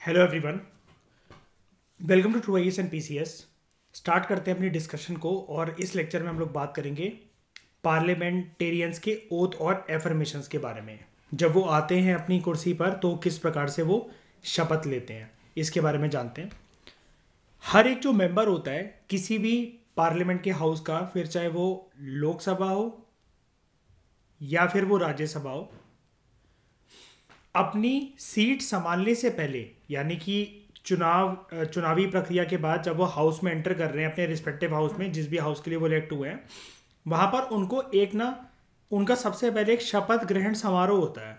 Hello everyone, welcome to true IAS and PCS. Start करते हैं अपनी डिस्कशन को। और इस लेक्चर में हम लोग बात करेंगे पार्लियामेंटेरियंस के ओथ और एफर्मेशंस के बारे में। जब वो आते हैं अपनी कुर्सी पर तो किस प्रकार से वो शपथ लेते हैं, इसके बारे में जानते हैं। हर एक जो मेंबर होता है किसी भी पार्लियामेंट के हाउस का, फिर चाहे वो लोकसभा हो या फिर वो राज्यसभा हो, अपनी सीट संभालने से पहले, यानी कि चुनावी प्रक्रिया के बाद जब वो हाउस में एंटर कर रहे हैं अपने रिस्पेक्टिव हाउस में, जिस भी हाउस के लिए वो इलेक्ट हुए हैं, वहां पर उनको उनका सबसे पहले एक शपथ ग्रहण समारोह होता है,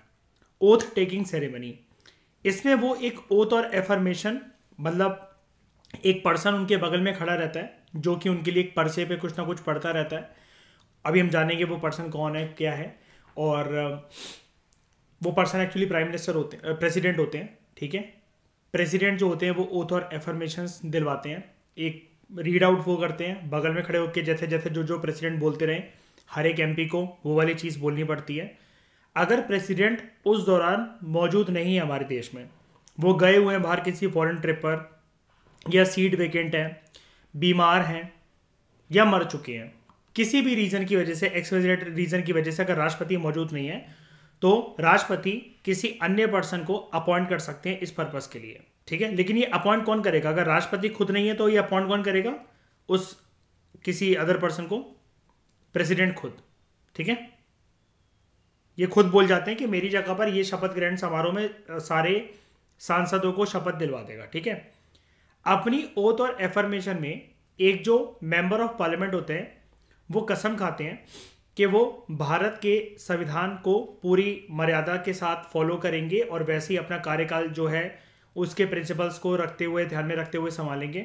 ओथ टेकिंग सेरेमनी। इसमें वो एक ओथ और एफर्मेशन, मतलब एक पर्सन उनके बगल में खड़ा रहता है जो कि उनके लिए एक पर्चे पे कुछ ना कुछ पढ़ता रहता है। अभी हम जानेंगे वो पर्सन कौन है, क्या है। और वो पर्सन एक्चुअली प्राइम मिनिस्टर होते हैं, प्रेसिडेंट होते हैं। ठीक है, प्रेसिडेंट जो होते हैं वो ओथ और एफर्मेशंस दिलवाते हैं, एक रीड आउट वो करते हैं बगल में खड़े होकर, जैसे जैसे जो जो प्रेसिडेंट बोलते रहे हर एक एमपी को वो वाली चीज़ बोलनी पड़ती है। अगर प्रेसिडेंट उस दौरान मौजूद नहीं है हमारे देश में, वो गए हुए हैं बाहर किसी फॉरेन ट्रिप पर, या सीट वेकेंट है, बीमार हैं या मर चुके हैं, किसी भी रीज़न की वजह से, एक्सवाइजेड रीज़न की वजह से अगर राष्ट्रपति मौजूद नहीं है तो राष्ट्रपति किसी अन्य पर्सन को अपॉइंट कर सकते हैं इस पर्पस के लिए। ठीक है, लेकिन ये अपॉइंट कौन करेगा? अगर राष्ट्रपति खुद नहीं है तो ये अपॉइंट कौन करेगा? उस किसी अदर पर्सन को, प्रेसिडेंट खुद। ठीक है, ये खुद बोल जाते हैं कि मेरी जगह पर ये शपथ ग्रहण समारोह में सारे सांसदों को शपथ दिलवा देगा। ठीक है, अपनी ओथ और एफर्मेशन में एक जो मेंबर ऑफ पार्लियामेंट होते हैं वो कसम खाते हैं कि वो भारत के संविधान को पूरी मर्यादा के साथ फॉलो करेंगे और वैसे ही अपना कार्यकाल जो है उसके प्रिंसिपल्स को रखते हुए, ध्यान में रखते हुए संभालेंगे,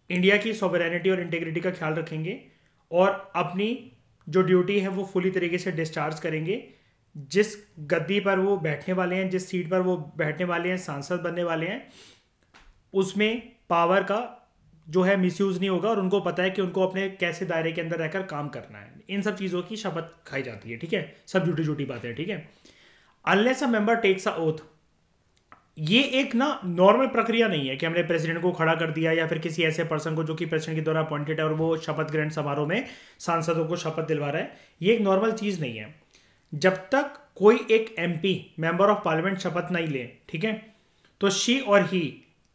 इंडिया की सॉवरेनिटी और इंटीग्रिटी का ख्याल रखेंगे और अपनी जो ड्यूटी है वो फुली तरीके से डिस्चार्ज करेंगे। जिस गद्दी पर वो बैठने वाले हैं, जिस सीट पर वो बैठने वाले हैं, सांसद बनने वाले हैं, उसमें पावर का जो है मिसयूज नहीं होगा और उनको पता है कि उनको अपने कैसे दायरे के अंदर रहकर काम करना है। इन सब चीज़ों की शपथ खाई जाती है। ठीक है, सब झूठी झूठी बातें हैं। ठीक है, unless a member takes a oath, ये एक ना नॉर्मल प्रक्रिया नहीं है कि हमने प्रेसिडेंट को खड़ा कर दिया या फिर किसी ऐसे पर्सन को जो कि प्रेसिडेंट के द्वारा अपॉइंटेड है और वो शपथ ग्रहण समारोह में सांसदों को शपथ दिलवा रहा है। ये एक नॉर्मल चीज़ नहीं है। जब तक कोई एक एमपी, मेंबर ऑफ पार्लियामेंट, शपथ नहीं ले, ठीक है, तो शी और he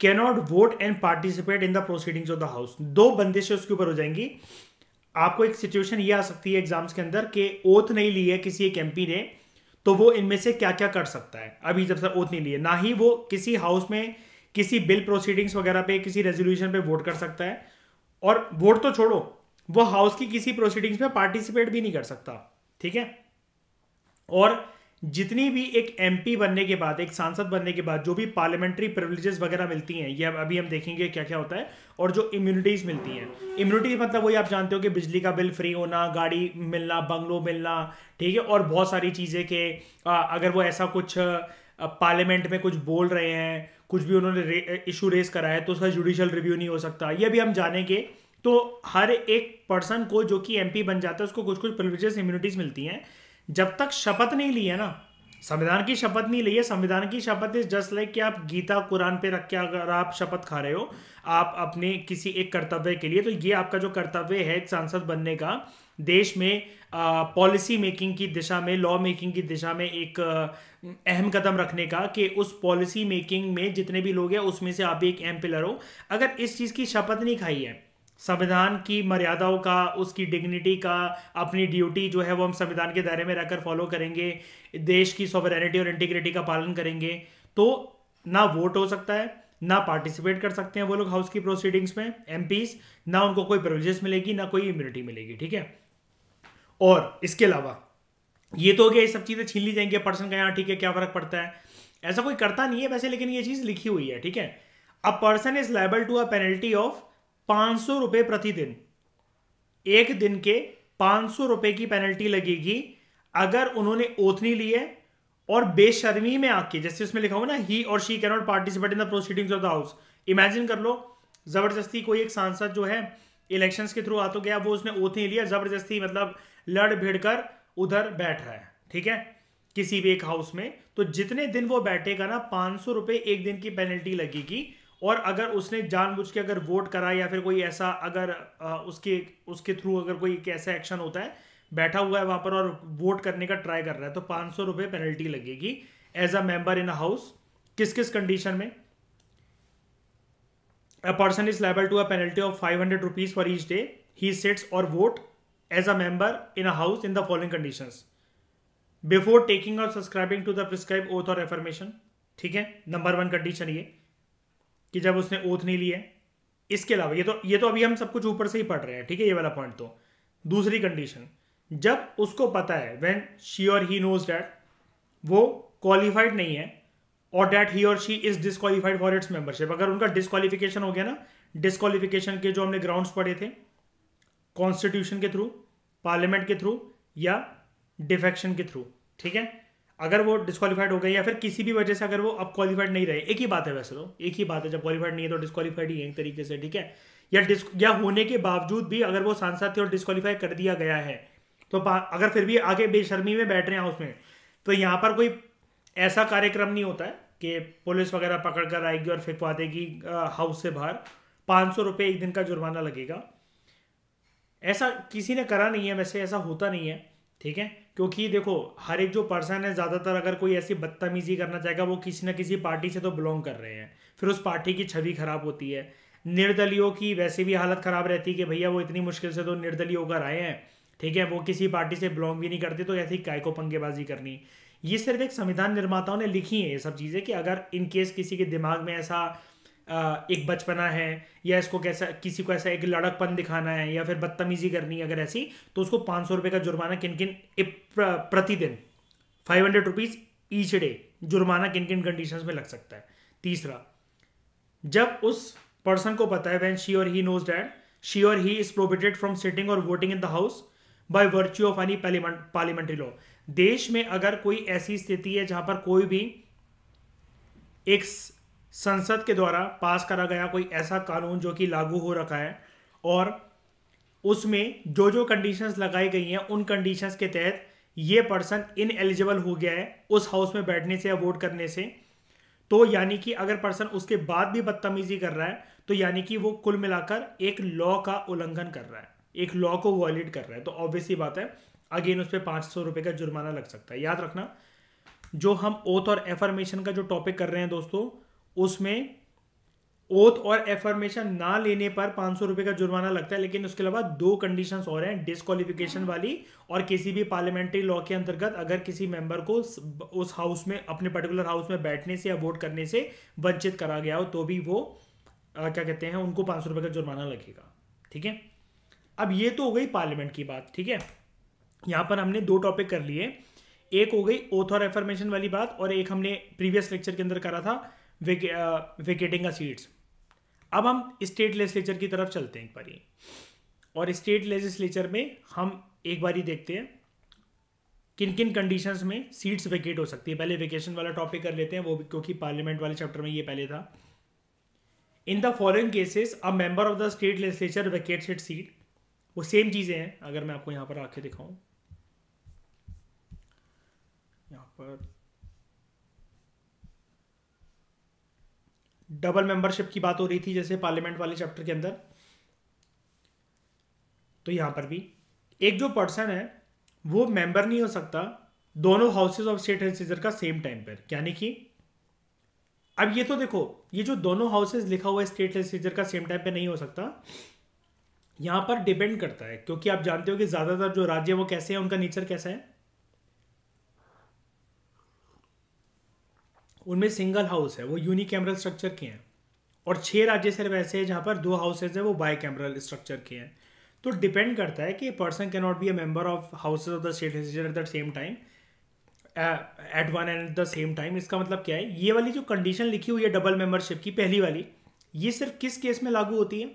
cannot vote and participate in the proceedings of the house. दो बंदिशें उसके ऊपर हो जाएंगी। आपको एक सिचुएशन ये आ सकती है एग्जाम्स के अंदर कि ओथ नहीं ली है किसी एक एमपी ने, तो वो इनमें से क्या क्या कर सकता है। अभी जब तक ओथ नहीं ली है, ना ही वो किसी हाउस में किसी बिल प्रोसीडिंग्स वगैरह पे, किसी रेजोल्यूशन पे वोट कर सकता है, और वोट तो छोड़ो, वो हाउस की किसी प्रोसीडिंग्स में पार्टिसिपेट भी नहीं कर सकता। ठीक है, और जितनी भी एक एमपी बनने के बाद, एक सांसद बनने के बाद जो भी पार्लियामेंट्री प्रिविलेजेस वगैरह मिलती हैं, ये अभी हम देखेंगे क्या क्या होता है, और जो इम्यूनिटीज मिलती हैं। इम्यूनिटी मतलब वही आप जानते हो कि बिजली का बिल फ्री होना, गाड़ी मिलना, बंगलो मिलना, ठीक है, और बहुत सारी चीज़ें कि अगर वो ऐसा कुछ पार्लियामेंट में कुछ बोल रहे हैं, कुछ भी उन्होंने इशू रेस करा है, तो उसका जुडिशियल रिव्यू नहीं हो सकता। ये भी हम जानेंगे। तो हर एक पर्सन को जो कि एमपी बन जाता है उसको कुछ कुछ प्रिविलेजेस, इम्यूनिटीज मिलती हैं। जब तक शपथ नहीं ली है ना, संविधान की शपथ नहीं ली है, संविधान की शपथ इज जस्ट लाइक कि आप गीता कुरान पे रख के अगर आप शपथ खा रहे हो आप अपने किसी एक कर्तव्य के लिए, तो ये आपका जो कर्तव्य है एक सांसद बनने का, देश में पॉलिसी मेकिंग की दिशा में, लॉ मेकिंग की दिशा में एक अहम कदम रखने का, कि उस पॉलिसी मेकिंग में जितने भी लोग हैं उसमें से आप भी एक अहम पिलर हो। अगर इस चीज़ की शपथ नहीं खाई है, संविधान की मर्यादाओं का, उसकी डिग्निटी का, अपनी ड्यूटी जो है वो हम संविधान के दायरे में रहकर फॉलो करेंगे, देश की सॉवरेनिटी और इंटीग्रिटी का पालन करेंगे, तो ना वोट हो सकता है, ना पार्टिसिपेट कर सकते हैं वो लोग हाउस की प्रोसीडिंग्स में, एमपीज, ना उनको कोई प्रिविलेजेस मिलेगी, ना कोई इम्यूनिटी मिलेगी। ठीक है, और इसके अलावा ये तो हो गया, ये सब चीज़ें छीन ली जाएंगी पर्सन का। यहाँ ठीक है, क्या फर्क पड़ता है, ऐसा कोई करता नहीं है वैसे, लेकिन ये चीज़ लिखी हुई है। ठीक है, a person is liable to a penalty of 500 रुपए प्रतिदिन। एक दिन के 500 रुपए की पेनल्टी लगेगी अगर उन्होंने ओथ नहीं ली है और बेशर्मी में आके, जैसे उसमें लिखा हुआ ना, ही और she can not participate in the proceedings of the house. Imagine कर लो, जबरदस्ती कोई एक सांसद जो है इलेक्शंस के थ्रू आ तो गया, वो उसने ओथ नहीं लिया, जबरदस्ती मतलब लड़ भिड़ कर उधर बैठ रहा है। ठीक है, किसी भी एक हाउस में, तो जितने दिन वो बैठेगा ना 500 रुपये एक दिन की पेनल्टी लगेगी। और अगर उसने जानबूझ के अगर वोट करा या फिर कोई ऐसा अगर उसके उसके थ्रू अगर कोई ऐसा एक्शन होता है, बैठा हुआ है वहां पर और वोट करने का ट्राई कर रहा है, तो 500 रुपये पेनल्टी लगेगी as a member in a house. किस किस कंडीशन में? A person is liable to a penalty of 500 rupees for each day he sits or vote as a member in a house in the following conditions: before taking or subscribing to the prescribed oath or affirmation। ठीक है, number 1 condition ये कि जब उसने oath नहीं लिया है। इसके अलावा ये तो अभी हम सब कुछ ऊपर से ही पढ़ रहे हैं, ठीक है, ये वाला पॉइंट। तो दूसरी कंडीशन, जब उसको पता है व्हेन शी और ही नोज दैट वो क्वालिफाइड नहीं है और दैट ही और she is disqualified for its membership. अगर उनका डिस्क्वालिफिकेशन हो गया ना, डिस्क्वालिफिकेशन के जो हमने ग्राउंड्स पढ़े थे, कॉन्स्टिट्यूशन के थ्रू, पार्लियामेंट के थ्रू या डिफेक्शन के थ्रू, ठीक है, अगर वो डिस्क्वालीफाइड हो गए या फिर किसी भी वजह से अगर वो अब क्वालिफाइड नहीं रहे, एक ही बात है वैसे तो, एक ही बात है, जब क्वालिफाइड नहीं है तो डिस्क्वालीफाइड ही है एक तरीके से, ठीक है, या होने के बावजूद भी अगर वो सांसद थे और डिस्क्वालीफाई कर दिया गया है, तो अगर फिर भी आगे बेशर्मी में बैठ रहे हैं हाउस में, तो यहाँ पर कोई ऐसा कार्यक्रम नहीं होता है कि पुलिस वगैरह पकड़ कर आएगी और फिर देगी हाउस से बाहर, 500 रुपये एक दिन का जुर्माना लगेगा। ऐसा किसी ने करा नहीं है वैसे, ऐसा होता नहीं है, ठीक है, क्योंकि देखो हर एक जो पर्सन है, ज़्यादातर अगर कोई ऐसी बदतमीजी करना चाहेगा वो किसी ना किसी पार्टी से तो बिलोंग कर रहे हैं, फिर उस पार्टी की छवि खराब होती है। निर्दलियों की वैसे भी हालत खराब रहती है कि भैया वो इतनी मुश्किल से तो निर्दलीय होकर आए हैं, ठीक है, वो किसी पार्टी से बिलोंग भी नहीं करते, तो ऐसी काय को पंगेबाजी करनी। ये सिर्फ एक संविधान निर्माताओं ने लिखी है ये सब चीज़ें कि अगर इन केस किसी के दिमाग में ऐसा एक बचपना है या इसको कैसा किसी को ऐसा एक लड़कपन दिखाना है या फिर बदतमीजी करनी है अगर ऐसी, तो उसको 500 रुपये का जुर्माना किन किन प्रतिदिन 500 रुपीज़ ईच डे जुर्माना किन किन कंडीशंस में लग सकता है। तीसरा, जब उस पर्सन को पता है व्हेन शी और ही नोज दैट शी और he is prohibited from sitting or voting in the house by virtue of any parliamentary law. देश में अगर कोई ऐसी स्थिति है जहां पर कोई भी एक संसद के द्वारा पास करा गया कोई ऐसा कानून जो कि लागू हो रखा है और उसमें जो जो कंडीशंस लगाई गई हैं उन कंडीशंस के तहत ये पर्सन इनएलिजिबल हो गया है उस हाउस में बैठने से या वोट करने से, तो यानी कि अगर पर्सन उसके बाद भी बदतमीजी कर रहा है तो यानी कि वो कुल मिलाकर एक लॉ का उल्लंघन कर रहा है, एक लॉ को वॉयलेट कर रहा है। तो ऑब्वियस ही बात है अगेन उस पर 500 रुपये का जुर्माना लग सकता है। याद रखना, जो हम ओथ और एफर्मेशन का जो टॉपिक कर रहे हैं दोस्तों, उसमें ओथ और एफर्मेशन ना लेने पर 500 रुपये का जुर्माना लगता है, लेकिन उसके अलावा 2 कंडीशंस और हैं, डिस्क्वालिफिकेशन वाली और किसी भी पार्लियामेंट्री लॉ के अंतर्गत अगर किसी मेंबर को उस हाउस में अपने पर्टिकुलर हाउस में बैठने से या वोट करने से वंचित करा गया हो तो भी वो क्या कहते हैं, उनको 500 रुपये का जुर्माना लगेगा, ठीक है। अब ये तो हो गई पार्लियामेंट की बात, ठीक है। यहाँ पर हमने 2 टॉपिक कर लिए, एक हो गई ओथ और एफर्मेशन वाली बात और एक हमने प्रीवियस लेक्चर के अंदर करा था वेकेटिंग का सीट्स। अब हम स्टेट लेजिस्लेचर की तरफ चलते हैं एक बारी, और स्टेट लेजिस्लेचर में हम एक बारी देखते हैं किन किन कंडीशंस में सीट्स वेकेट हो सकती है। पहले वेकेशन वाला टॉपिक कर लेते हैं, वो भी क्योंकि पार्लियामेंट वाले चैप्टर में ये पहले था। In the following cases a member of the state legislature vacates its seat. वो सेम चीज़ें हैं, अगर मैं आपको यहाँ पर आके दिखाऊं, यहाँ पर डबल मेंबरशिप की बात हो रही थी जैसे पार्लियामेंट वाले चैप्टर के अंदर, तो यहां पर भी एक जो पर्सन है वो मेंबर नहीं हो सकता दोनों हाउसेज ऑफ स्टेट लेजिस्लेचर का सेम टाइम पर। यानी कि अब ये तो देखो, ये जो दोनों हाउसेज लिखा हुआ है स्टेट लेजिस्लेचर का सेम टाइम पे नहीं हो सकता, यहां पर डिपेंड करता है, क्योंकि आप जानते हो कि ज्यादातर जो राज्य वो कैसे हैं, उनका नेचर कैसा है, उनमें सिंगल हाउस है, वो यूनिकैमरल स्ट्रक्चर के हैं, और 6 राज्य सिर्फ ऐसे हैं जहां पर 2 हाउसेज हैं वो बाइकैमरल स्ट्रक्चर के हैं। तो डिपेंड करता है कि person can not be a member of houses of the state legislature at the same time at one and the same time. इसका मतलब क्या है, ये वाली जो कंडीशन लिखी हुई है डबल मेंबरशिप की, पहली वाली, ये सिर्फ किस केस में लागू होती है,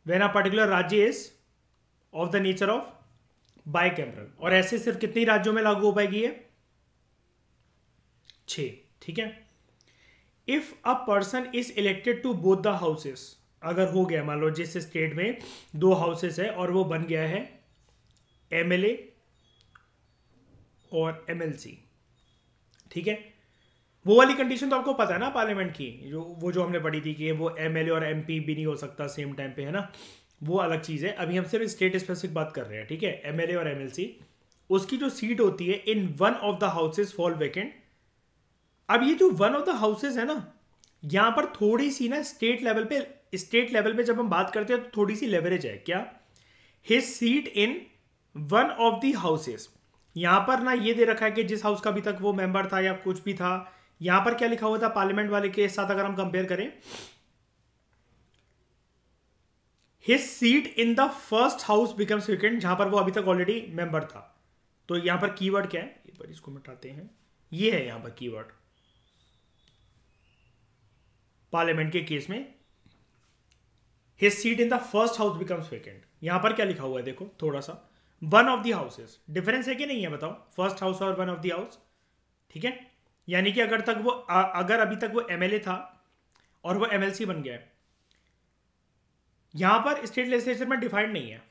व्हेन अ पर्टिकुलर राज्य is of the nature of bicameral. और ऐसे सिर्फ कितने राज्यों में लागू हो पाएगी ये, 6, ठीक है। If a person is elected to both the houses, अगर हो गया मान लो जिस स्टेट में 2 हाउसेस है और वो बन गया है एमएलए और एमएलसी, ठीक है। वो वाली कंडीशन तो आपको पता है ना पार्लियामेंट की, जो हमने पढ़ी थी कि वो एमएलए और एमपी भी नहीं हो सकता सेम टाइम पे, है ना। वो अलग चीज़ है, अभी हम सिर्फ स्टेट स्पेसिफिक बात कर रहे हैं, ठीक है। एमएलए और एमएलसी, उसकी जो सीट होती है in one of the houses fall vacant. अब ये जो वन ऑफ द हाउसेज है ना, यहां पर थोड़ी सी ना स्टेट लेवल पे जब हम बात करते हैं तो थोड़ी सी लेवरेज है। क्या? His seat in one of the houses. यहां पर ना ये दे रखा है कि जिस हाउस का अभी तक वो मेंबर था या कुछ भी था, यहां पर क्या लिखा हुआ था पार्लियामेंट वाले के साथ अगर हम कंपेयर करें, his seat in the first house becomes vacant, जहां पर वो अभी तक ऑलरेडी मेंबर था। तो यहां पर कीवर्ड क्या है, एक बार इसको मिटाते हैं, ये है यहां पर कीवर्ड पार्लियामेंट के केस में, his seat in the first house becomes vacant. यहां पर क्या लिखा हुआ है देखो थोड़ा सा, one of the houses. Difference है कि नहीं है बताओ, फर्स्ट हाउस और वन ऑफ द हाउस, ठीक है। यानी कि अगर अभी तक वो एमएलए था और वो एमएलसी बन गया है, यहां पर स्टेट लेजिस्लेचर में डिफाइंड नहीं है,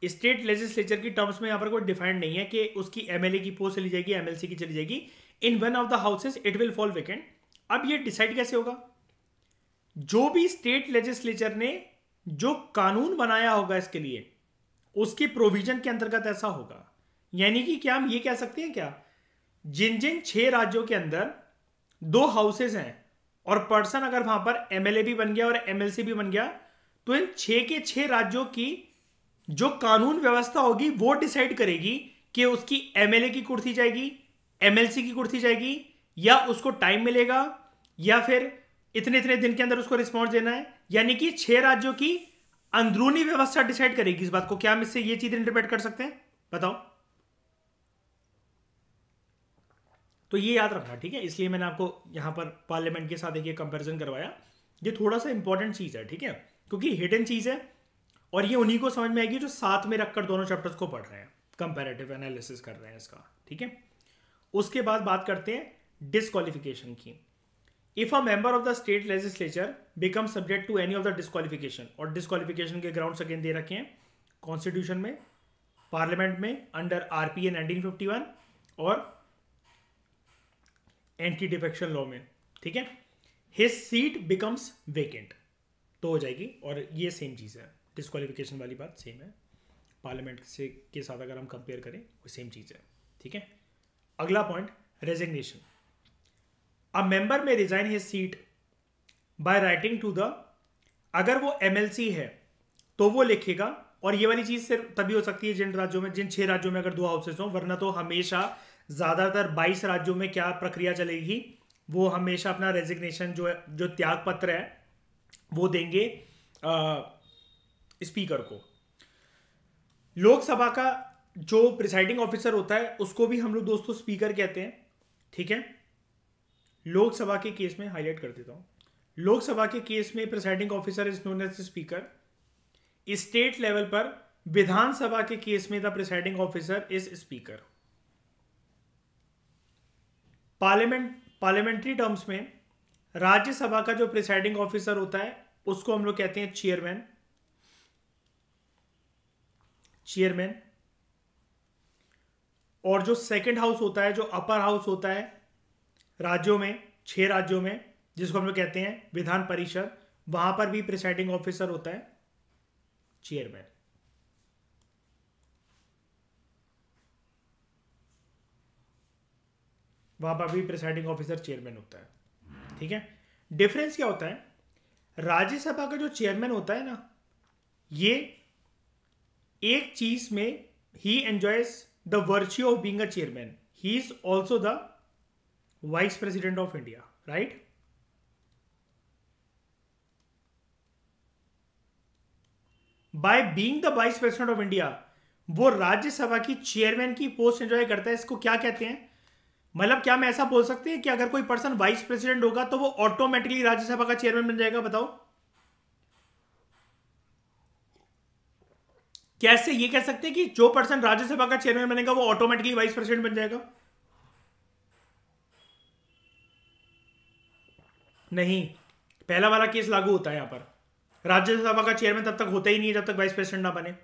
स्टेट लेजिस्लेचर की टर्म्स में यहां पर कोई डिफाइंड नहीं है कि उसकी एमएलए की पोस्ट चली जाएगी, एमएलसी की चली जाएगी। In one of the houses it will fall vacant. अब ये डिसाइड कैसे होगा? जो भी स्टेट लेजिस्लेचर ने जो कानून बनाया होगा इसके लिए, उसके प्रोविजन के अंतर्गत ऐसा होगा। यानी कि क्या हम ये कह सकते हैं क्या, जिन जिन 6 राज्यों के अंदर 2 हाउसेस हैं और पर्सन अगर वहां पर एमएलए भी बन गया और एमएलसी भी बन गया, तो इन 6 के 6 राज्यों की जो कानून व्यवस्था होगी वो डिसाइड करेगी कि उसकी एमएलए की कुर्सी जाएगी, एमएलसी की कुर्सी जाएगी, या उसको टाइम मिलेगा, या फिर इतने इतने दिन के अंदर उसको रिस्पॉन्स देना है। यानी कि 6 राज्यों की अंदरूनी व्यवस्था डिसाइड करेगी इस बात को। क्या हम इससे ये चीज इंटरप्रेट कर सकते हैं, बताओ? तो ये याद रखना, ठीक है। इसलिए मैंने आपको यहां पर पार्लियामेंट के साथ एक ये कंपैरिजन करवाया। ये थोड़ा सा इंपॉर्टेंट चीज है, ठीक है, क्योंकि हिडन चीज है और ये उन्हीं को समझ में आएगी जो साथ में रखकर दोनों चैप्टर्स को पढ़ रहे हैं, कंपैरेटिव एनालिसिस कर रहे हैं इसका, ठीक है। उसके बाद बात करते हैं डिस्क्वालिफिकेशन की। If a member of the state legislature become subject to any of the disqualification, और डिस्क्वालिफिकेशन के ग्राउंड्स अगेन दे रखे हैं कॉन्स्टिट्यूशन में, पार्लियामेंट में अंडर आरपीए 1951 और एंटी डिफेक्शन लॉ में, ठीक है। हिज सीट बिकम्स वेकेंट, तो हो जाएगी। और ये सेम चीज़ है, डिस्क्वालिफिकेशन वाली बात सेम है, पार्लियामेंट से के साथ अगर हम कंपेयर करें वो सेम चीज़ है, ठीक है। अगला point, resignation. A member may resign his seat by writing to the, अगर वो एमएलसी है तो वो लिखेगा, और ये वाली चीज़ सिर्फ तभी हो सकती है जिन 6 राज्यों में अगर 2 हाउसेस हों, वरना तो हमेशा ज़्यादातर 22 राज्यों में क्या प्रक्रिया चलेगी, वो हमेशा अपना रेजिग्नेशन जो है, जो त्याग पत्र है, वो देंगे स्पीकर को। लोकसभा का जो प्रिसाइडिंग ऑफिसर होता है उसको भी हम लोग दोस्तों स्पीकर कहते हैं, ठीक है। लोकसभा के केस में हाईलाइट कर देता हूं, लोकसभा के केस में presiding officer is known as speaker. State level पर विधानसभा के केस में the presiding officer is speaker. Parliamentary terms में राज्यसभा का जो प्रिसाइडिंग ऑफिसर होता है उसको हम लोग कहते हैं चेयरमैन। और जो सेकंड हाउस होता है, जो अपर हाउस होता है राज्यों में, 6 राज्यों में, जिसको हम लोग कहते हैं विधान परिषद, वहां पर भी प्रिसाइडिंग ऑफिसर होता है चेयरमैन। वहां पर भी प्रिसाइडिंग ऑफिसर चेयरमैन होता है, ठीक है। डिफरेंस क्या होता है, राज्यसभा का जो चेयरमैन होता है ना, ये एक चीज में he enjoys the virtue of being a chairman, he is also the vice president of India, right. By being the vice president of India वो राज्यसभा की चेयरमैन की पोस्ट एंजॉय करता है। इसको क्या कहते हैं, मतलब क्या मैं ऐसा बोल सकते हैं कि अगर कोई पर्सन वाइस प्रेसिडेंट होगा तो वो ऑटोमेटिकली राज्यसभा का चेयरमैन बन जाएगा, बताओ? कैसे ये कह सकते हैं कि जो पर्सन राज्यसभा का चेयरमैन बनेगा वो ऑटोमेटिकली वाइस प्रेसिडेंट बन जाएगा? नहीं, पहला वाला केस लागू होता है यहां पर। राज्यसभा का चेयरमैन तब तक होता ही नहीं है जब तक वाइस प्रेसिडेंट ना बने।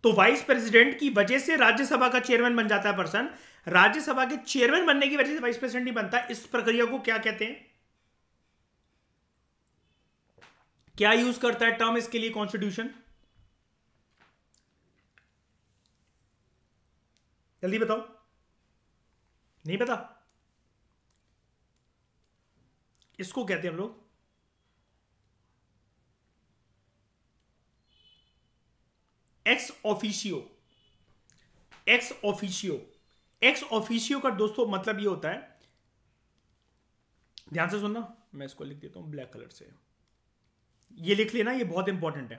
तो वाइस प्रेसिडेंट की वजह से राज्यसभा का चेयरमैन बन जाता है पर्सन, राज्यसभा के चेयरमैन बनने की वजह से वाइस प्रेसिडेंट नहीं बनता। इस प्रक्रिया को क्या कहते हैं, क्या यूज करता है टर्म इसके लिए कॉन्स्टिट्यूशन? जल्दी बताओ, नहीं पता? इसको कहते हैं हम लोग ex officio. Ex officio, ex officio का दोस्तों मतलब ये होता है, ध्यान से सुनना, मैं इसको लिख देता हूं ब्लैक कलर से, ये लिख लेना, ये बहुत इंपॉर्टेंट है।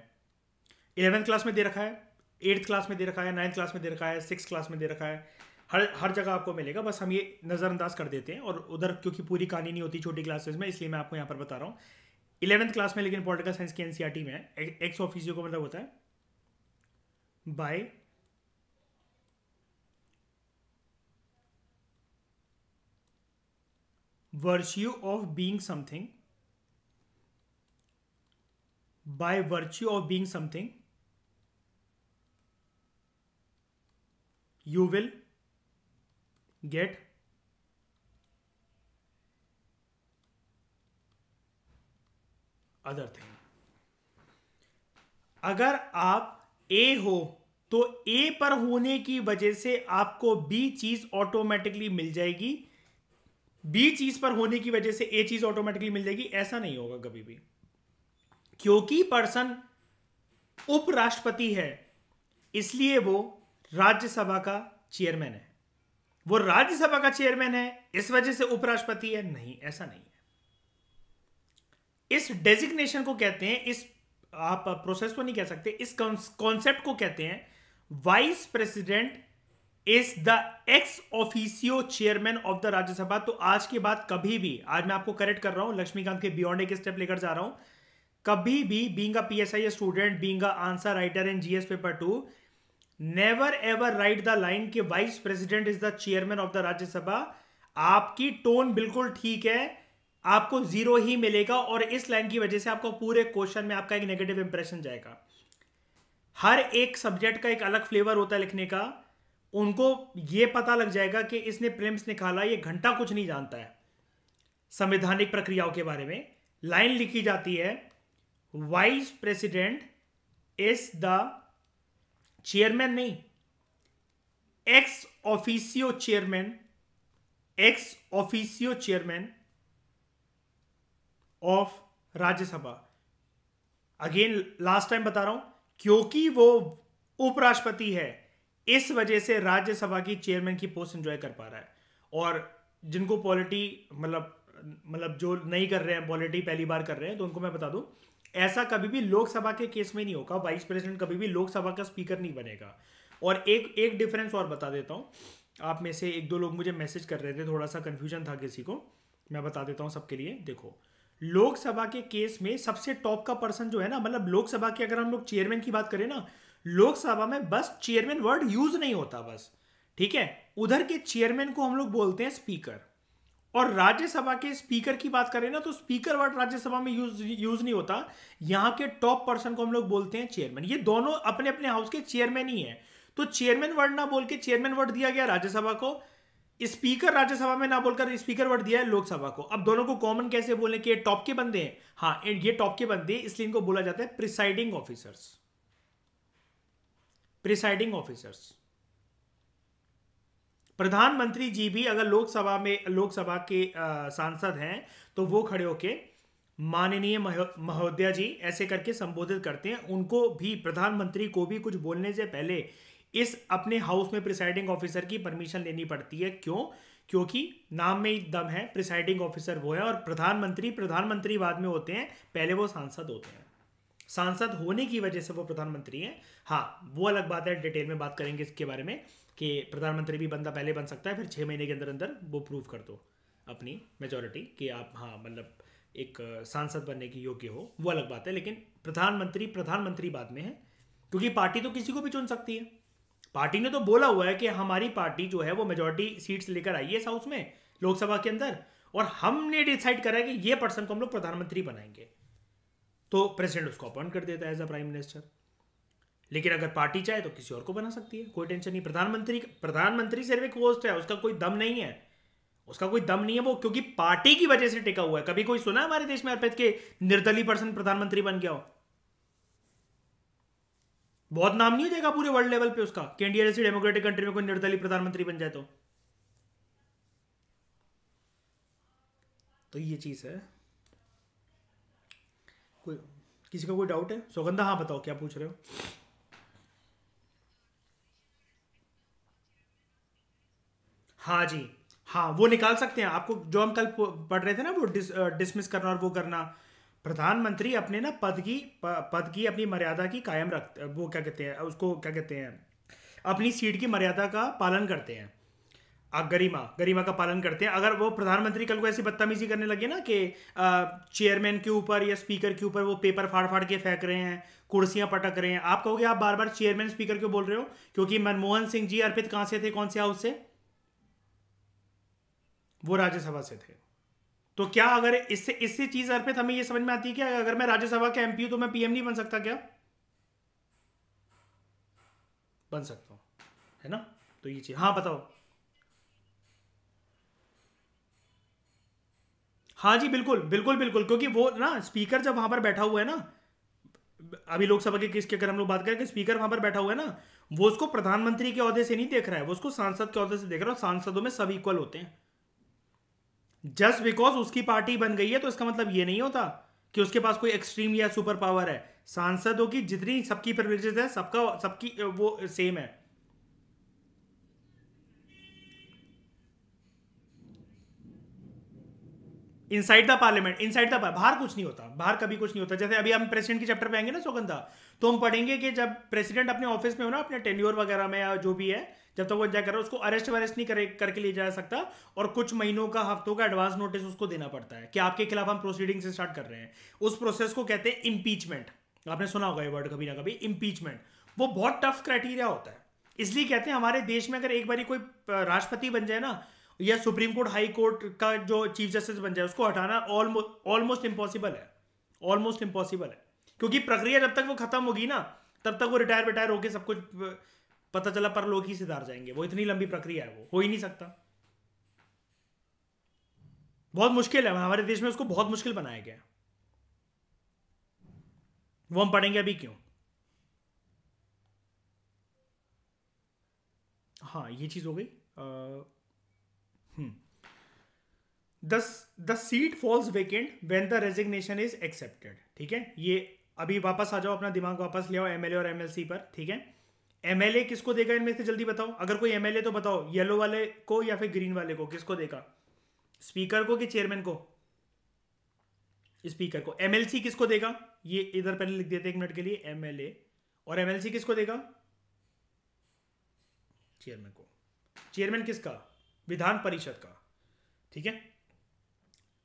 11th क्लास में दे रखा है, 8th क्लास में दे रखा है, 9th क्लास में दे रखा है, 6th क्लास में दे रखा है, हर जगह आपको मिलेगा। बस हम ये नज़रअंदाज कर देते हैं, और उधर क्योंकि पूरी कहानी नहीं होती छोटी क्लासेस में, इसलिए मैं आपको यहाँ पर बता रहा हूँ। 11th क्लास में लेकिन पॉलिटिकल साइंस की एनसीईआरटी में है। एक्स ऑफिशियो का मतलब होता है bye virtue of being something, by virtue of being something you will get other thing। अगर आप ए हो तो ए पर होने की वजह से आपको बी चीज ऑटोमेटिकली मिल जाएगी, बी चीज पर होने की वजह से ए चीज ऑटोमेटिकली मिल जाएगी, ऐसा नहीं होगा कभी भी। क्योंकि पर्सन उपराष्ट्रपति है, इसलिए वो राज्यसभा का चेयरमैन है। वो राज्यसभा का चेयरमैन है इस वजह से उपराष्ट्रपति है? नहीं, ऐसा नहीं है। इस डेजिग्नेशन को कहते हैं, इस आप प्रोसेस को नहीं कह सकते, इस कॉन्सेप्ट को कहते हैं vice president is the x officio chairman of the Rajya Sabha. तो आज के बाद कभी भी, आज मैं आपको करेक्ट कर रहा हूं, लक्ष्मीकांत के बियॉन्ड एक स्टेप लेकर जा रहा हूं, कभी भी being a PSI student, being a answer writer in GS paper 2, never ever write the line कि vice president is the chairman of the Rajya Sabha. आपकी टोन बिल्कुल ठीक है, आपको 0 ही मिलेगा, और इस लाइन की वजह से आपको पूरे क्वेश्चन में आपका एक नेगेटिव इंप्रेशन जाएगा। हर एक सब्जेक्ट का एक अलग फ्लेवर होता है लिखने का, उनको यह पता लग जाएगा कि इसने प्रिलिम्स निकाला, ये घंटा कुछ नहीं जानता है संवैधानिक प्रक्रियाओं के बारे में। लाइन लिखी जाती है vice president is the chairman, नहीं, ex officio chairman, ex officio chairman of Rajya Sabha. Again last time बता रहा हूं, क्योंकि वो उपराष्ट्रपति है इस वजह से राज्यसभा की चेयरमैन की पोस्ट एंजॉय कर पा रहा है। और जिनको पॉलिटी मतलब जो नहीं कर रहे हैं, पॉलिटी पहली बार कर रहे हैं, तो उनको मैं बता दूं, ऐसा कभी भी लोकसभा के केस में नहीं होगा। वाइस प्रेसिडेंट कभी भी लोकसभा का स्पीकर नहीं बनेगा। और एक डिफरेंस और बता देता हूं, आप में से 1-2 लोग मुझे मैसेज कर रहे थे, थोड़ा सा कंफ्यूजन था किसी को, मैं बता देता हूं सबके लिए। देखो, लोकसभा के केस में सबसे टॉप का पर्सन जो है ना, मतलब लोकसभा की अगर हम लोग चेयरमैन की बात करें ना, लोकसभा में बस चेयरमैन वर्ड यूज नहीं होता बस, ठीक है। उधर के चेयरमैन को हम लोग बोलते हैं स्पीकर। और राज्यसभा के स्पीकर की बात करें ना, तो स्पीकर वर्ड राज्यसभा में यूज नहीं होता। यहां के टॉप पर्सन को हम लोग बोलते हैं चेयरमैन। ये दोनों अपने अपने हाउस के चेयरमैन ही है। तो चेयरमैन वर्ड ना बोल के चेयरमैन वर्ड दिया गया राज्यसभा को, स्पीकर राज्यसभा में ना बोलकर स्पीकर वर्ड दिया है लोकसभा को। अब दोनों को कॉमन कैसे बोले कि ये टॉप के बंदे हैं? हाँ, ये टॉप के बंदे, इसलिए इनको बोला जाता है प्रिसाइडिंग ऑफिसर्स। प्रिसाइडिंग ऑफिसर्स, प्रधानमंत्री जी भी अगर लोकसभा के सांसद हैं तो वो खड़े होके माननीय महोदया जी ऐसे करके संबोधित करते हैं। उनको भी, प्रधानमंत्री को भी कुछ बोलने से पहले इस अपने हाउस में प्रिसाइडिंग ऑफिसर की परमिशन लेनी पड़ती है। क्यों? क्योंकि नाम में ही दम है, प्रिसाइडिंग ऑफिसर वो है, और प्रधानमंत्री बाद में होते हैं, पहले वो सांसद होते हैं। सांसद होने की वजह से वो प्रधानमंत्री हैं। हाँ, वो अलग बात है, डिटेल में बात करेंगे इसके बारे में कि प्रधानमंत्री भी बंदा पहले बन सकता है, फिर 6 महीने के अंदर अंदर वो प्रूव कर दो अपनी मेजॉरिटी कि आप, हाँ, मतलब एक सांसद बनने की योग्य हो, वो अलग बात है। लेकिन प्रधानमंत्री बाद में है, क्योंकि पार्टी तो किसी को भी चुन सकती है। पार्टी ने तो बोला हुआ है कि हमारी पार्टी जो है वो मेजॉरिटी सीट्स लेकर आई है इस हाउस में, लोकसभा के अंदर, और हमने डिसाइड करा है कि ये पर्सन को हम लोग प्रधानमंत्री बनाएंगे, तो प्रेसिडेंट उसको अपॉइंट कर देता है एज अ प्राइम मिनिस्टर। लेकिन अगर पार्टी चाहे तो किसी और को बना सकती है, कोई टेंशन नहीं। प्रधानमंत्री सिर्फ एक पोस्ट है, उसका कोई दम नहीं है, उसका कोई दम नहीं है वो, क्योंकि पार्टी की वजह से टिका हुआ है। कभी कोई सुना हमारे देश में अर्पित के निर्दलीय पर्सन प्रधानमंत्री बन गया हो? बहुत नाम नहीं हो जाएगा पूरे वर्ल्ड लेवल पे उसका कि इंडिया जैसी डेमोक्रेटिक कंट्री में कोई निर्दलीय प्रधानमंत्री बन जाए तो ये चीज है। कोई किसी का कोई डाउट है? सुगंधा, हाँ बताओ क्या पूछ रहे हो? हाँ जी, हाँ वो निकाल सकते हैं आपको, जो हम कल पढ़ रहे थे ना, वो डिसमिस करना और वो करना। प्रधानमंत्री अपने ना पद की अपनी मर्यादा की कायम रख, वो क्या कहते हैं उसको, क्या कहते हैं, अपनी सीट की मर्यादा का पालन करते हैं। गरिमा गरिमा का पालन करते हैं। अगर वो प्रधानमंत्री कल को ऐसी बदतमीजी करने लगे ना कि चेयरमैन के ऊपर या स्पीकर के ऊपर वो पेपर फाड़ फाड़ के फेंक रहे हैं, कुर्सियां पटक रहे हैं, आप कहोगे आप बार बार चेयरमैन स्पीकर क्यों बोल रहे हो? क्योंकि मनमोहन सिंह जी अर्पित कहां से थे, कौन से हाउस से? वो राज्यसभा से थे। तो क्या अगर इससे इससे चीज अर्पित हमें ये समझ में आती है कि अगर मैं राज्यसभा का एमपी हूं तो मैं पीएम नहीं बन सकता क्या? बन सकता हूं, है ना? तो ये चीज, हाँ बताओ। हाँ जी, बिल्कुल बिल्कुल बिल्कुल, क्योंकि वो ना स्पीकर जब वहां पर बैठा हुआ है ना, अभी लोकसभा के किसके अगर हम लोग बात करें कि स्पीकर वहां पर बैठा हुआ है ना, वो उसको प्रधानमंत्री के ओहदे से नहीं देख रहा है, वो उसको सांसद के ओहदे से देख रहा है। और सांसदों में सब इक्वल होते हैं। जस्ट बिकॉज उसकी पार्टी बन गई है तो इसका मतलब ये नहीं होता कि उसके पास कोई एक्सट्रीम या सुपर पावर है। सांसदों की जितनी सबकी प्रिविलेजेस है, सबका सबकी वो सेम है। Inside the parliament, inside the बाहर कुछ नहीं होता, बाहर कभी कुछ नहीं होता। जैसे अभी हम प्रेसिडेंट की चैप्टर पे आएंगे ना सुगंधा, तो हम पढ़ेंगे कि जब प्रेसिडेंट अपने ऑफिस में हो ना, अपने टेन्योर वगैरह में या जो भी है, जब तक वो एंजॉय कर रहा है, उसको अरेस्ट वरेस्ट नहीं करके लिए जा सकता। और कुछ महीनों का, हफ्तों का एडवांस नोटिस उसको देना पड़ता है कि आपके खिलाफ हम प्रोसीडिंग से स्टार्ट कर रहे हैं। उस प्रोसेस को कहते हैं इम्पीचमेंट। आपने सुना होगा ये वर्ड कभी ना कभी, इम्पीचमेंट। वो बहुत टफ क्राइटेरिया होता है। इसलिए कहते हैं हमारे देश में अगर एक बारी कोई राष्ट्रपति बन जाए ना, या सुप्रीम कोर्ट हाई कोर्ट का जो चीफ जस्टिस बन जाए, उसको हटाना ऑलमोस्ट इम्पॉसिबल है। ऑलमोस्ट इम्पॉसिबल है, क्योंकि प्रक्रिया जब तक वो खत्म होगी ना, तब तक वो रिटायर होके सब कुछ पता चला परलोक ही सिधार जाएंगे। वो इतनी लंबी प्रक्रिया है, वो हो ही नहीं सकता। बहुत मुश्किल है, हमारे देश में उसको बहुत मुश्किल बनाया गया है। वो हम पढ़ेंगे अभी क्यों। हाँ ये चीज हो गई। The seat falls vacant when the resignation is accepted. ठीक है, ये अभी वापस आ जाओ, अपना दिमाग वापस ले आओ एमएलए और एमएलसी पर। ठीक है, एमएलए किसको देगा इनमें से, जल्दी बताओ। अगर कोई एमएलए तो बताओ, येलो वाले को या फिर ग्रीन वाले को, किसको देगा? स्पीकर को कि चेयरमैन को? स्पीकर को। एमएलसी किसको देगा? ये इधर पहले लिख देते एक मिनट के लिए, एमएलए। और एमएलसी किसको देगा? चेयरमैन को। चेयरमैन किसका? विधान परिषद का। ठीक है,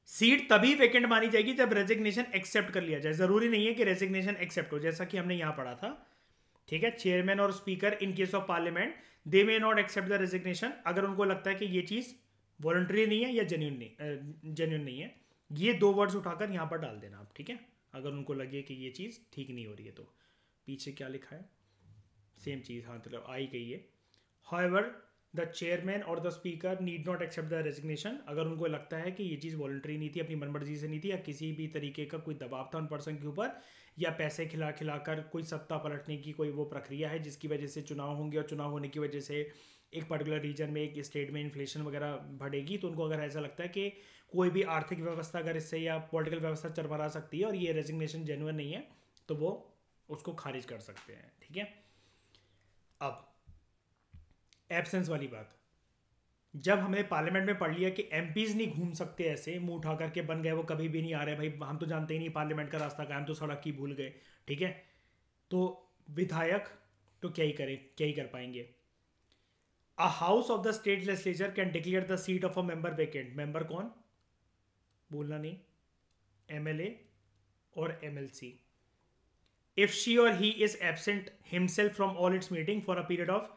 सीट तभी वेकेंट मानी जाएगी जब रेजिग्नेशन एक्सेप्ट कर लिया जाए। जरूरी नहीं है कि रेजिग्नेशन एक्सेप्ट हो, जैसा कि हमने यहां पढ़ा था। ठीक है, चेयरमैन और speaker in case of parliament they may not accept the resignation, अगर उनको लगता है कि ये चीज वॉलंटरी नहीं है या जेन्यून नहीं है। ये दो वर्ड्स उठाकर यहां पर डाल देना आप। ठीक है, अगर उनको लगे कि ये चीज ठीक नहीं हो रही है तो। पीछे क्या लिखा है, सेम चीज, हाँ मतलब आई गई है। हाउएवर द चेयरमैन और the speaker need not accept the resignation, अगर उनको लगता है कि ये चीज़ वॉलंटरी नहीं थी, अपनी मनमर्जी से नहीं थी, या किसी भी तरीके का कोई दबाव था उन पर्सन के ऊपर, या पैसे खिला खिलाकर कोई सत्ता पलटने की कोई वो प्रक्रिया है जिसकी वजह से चुनाव होंगे, और चुनाव होने की वजह से एक पर्टिकुलर रीजन में, एक स्टेट में इन्फ्लेशन वगैरह बढ़ेगी, तो उनको अगर ऐसा लगता है कि कोई भी आर्थिक व्यवस्था अगर इससे या पॉलिटिकल व्यवस्था चरमरा सकती है और ये रेजिग्नेशन जेन्युइन नहीं है, तो वो उसको खारिज कर सकते हैं। ठीक है, अब एब्सेंस वाली बात, जब हमने पार्लियामेंट में पढ़ लिया कि एमपीज नहीं घूम सकते ऐसे मुंह उठा करके, बन गए वो कभी भी नहीं आ रहे, भाई हम तो जानते ही नहीं पार्लियामेंट का रास्ता क्या, हम तो सड़क की भूल गए। ठीक है, तो विधायक तो क्या ही करें, क्या ही कर पाएंगे। A house of the state legislature can declare the seat of a member vacant. Member कौन, बोलना नहीं, MLA or MLC. If she और he is absent himself from all it's meeting for a period of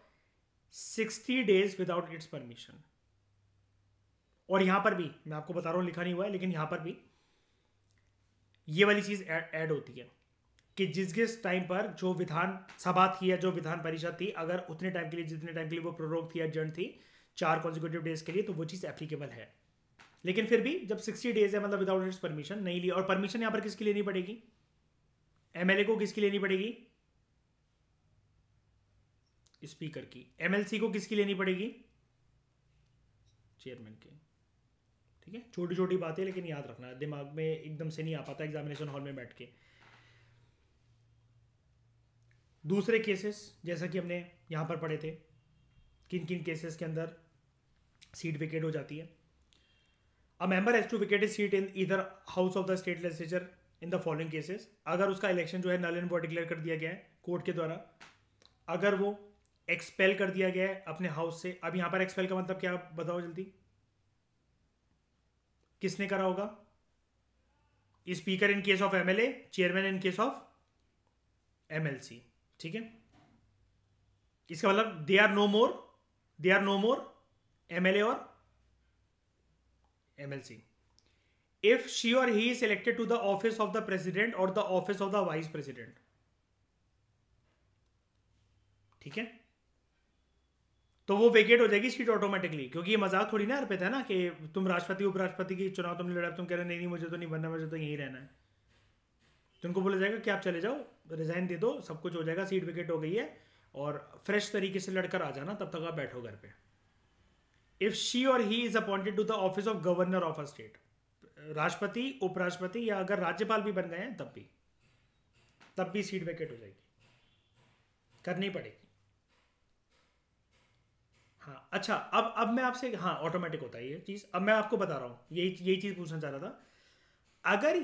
60 days without its permission. और यहां पर भी मैं आपको बता रहा हूं, लिखा नहीं हुआ है लेकिन यहां पर भी ये वाली चीज ऐड होती है कि जिस टाइम पर जो विधान सभा थी या जो विधान परिषद थी, अगर उतने टाइम के लिए जितने टाइम के लिए वो प्रोरोग थी, एडजर्न थी 4 कॉन्जिक्यूटिव डेज के लिए, तो वो चीज़ एप्लीकेबल है। लेकिन फिर भी जब 60 डेज है, मतलब विदाउट इट्स परमिशन नहीं ली, और परमिशन यहां पर किसकी लेनी पड़ेगी? एमएलए को किसकी लेनी पड़ेगी? स्पीकर की। एमएलसी को किसकी लेनी पड़ेगी? चेयरमैन की। ठीक है, छोटी छोटी बातें, लेकिन याद रखना, दिमाग में एकदम से नहीं आ पाता एग्जामिनेशन हॉल में बैठ के। दूसरे केसेस जैसा कि हमने यहां पर पढ़े थे, किन किन केसेस के अंदर सीट विकेट हो जाती है। A member has to vacate his seat in either house of the state legislature in the following cases. अगर उसका इलेक्शन जो है नल एंड वॉइड डिक्लेयर कर दिया गया है कोर्ट के द्वारा, अगर वो एक्सपेल कर दिया गया है अपने हाउस से। अब यहां पर एक्सपेल का मतलब क्या, बताओ जल्दी, किसने करा होगा? Speaker in case of MLA, chairman in case of MLC. ठीक है, इसका मतलब they are no more MLA or MLC if she और he is elected to the office of the president or the office of the vice president. ठीक है, तो वो vacate हो जाएगी सीट ऑटोमेटिकली, क्योंकि ये मजाक थोड़ी ना अर्पित है ना कि तुम राष्ट्रपति उपराष्ट्रपति की चुनाव तुमने लड़ा, तुम कह रहे नहीं मुझे तो नहीं बनना, मुझे तो यहीं रहना है। तुमको बोला जाएगा कि आप चले जाओ, रिजाइन दे दो, सब कुछ हो जाएगा, सीट विकेट हो गई है, और फ्रेश तरीके से लड़कर आ जाना, तब तक आप बैठो घर पे। इफ शी और he is appointed to the office of governor of a state, राष्ट्रपति उपराष्ट्रपति या अगर राज्यपाल भी बन गए हैं तब भी सीट वेकेट हो जाएगी, करनी पड़ेगी। हाँ अच्छा, अब मैं आपसे, हाँ ऑटोमेटिक होता है ये चीज। अब मैं आपको बता रहा हूं, यही चीज पूछना चाह रहा था। अगर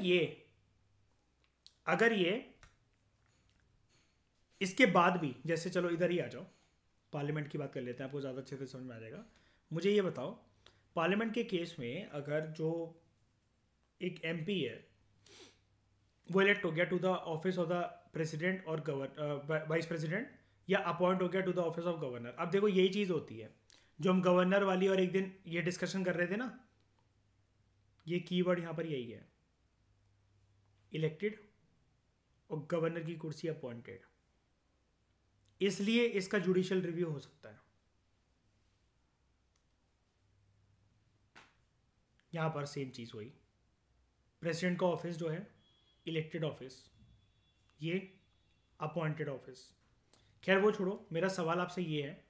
ये इसके बाद भी, जैसे चलो इधर ही आ जाओ, पार्लियामेंट की बात कर लेते हैं, आपको ज़्यादा अच्छे से समझ में आ जाएगा। मुझे ये बताओ, पार्लियामेंट के केस में अगर जो एक एमपी है वो इलेक्ट हो गया to the office of the president और वाइस प्रेसिडेंट, या अपॉइंट हो गया to the office of governor. अब देखो यही चीज़ होती है जो हम गवर्नर वाली और एक दिन ये डिस्कशन कर रहे थे ना, ये कीवर्ड यहाँ पर यही है, इलेक्टेड और गवर्नर की कुर्सी अपॉइंटेड, इसलिए इसका जुडिशियल रिव्यू हो सकता है। यहां पर सेम चीज हुई, प्रेसिडेंट का ऑफिस जो है इलेक्टेड ऑफिस, ये अपॉइंटेड ऑफिस। खैर वो छोड़ो, मेरा सवाल आपसे ये है,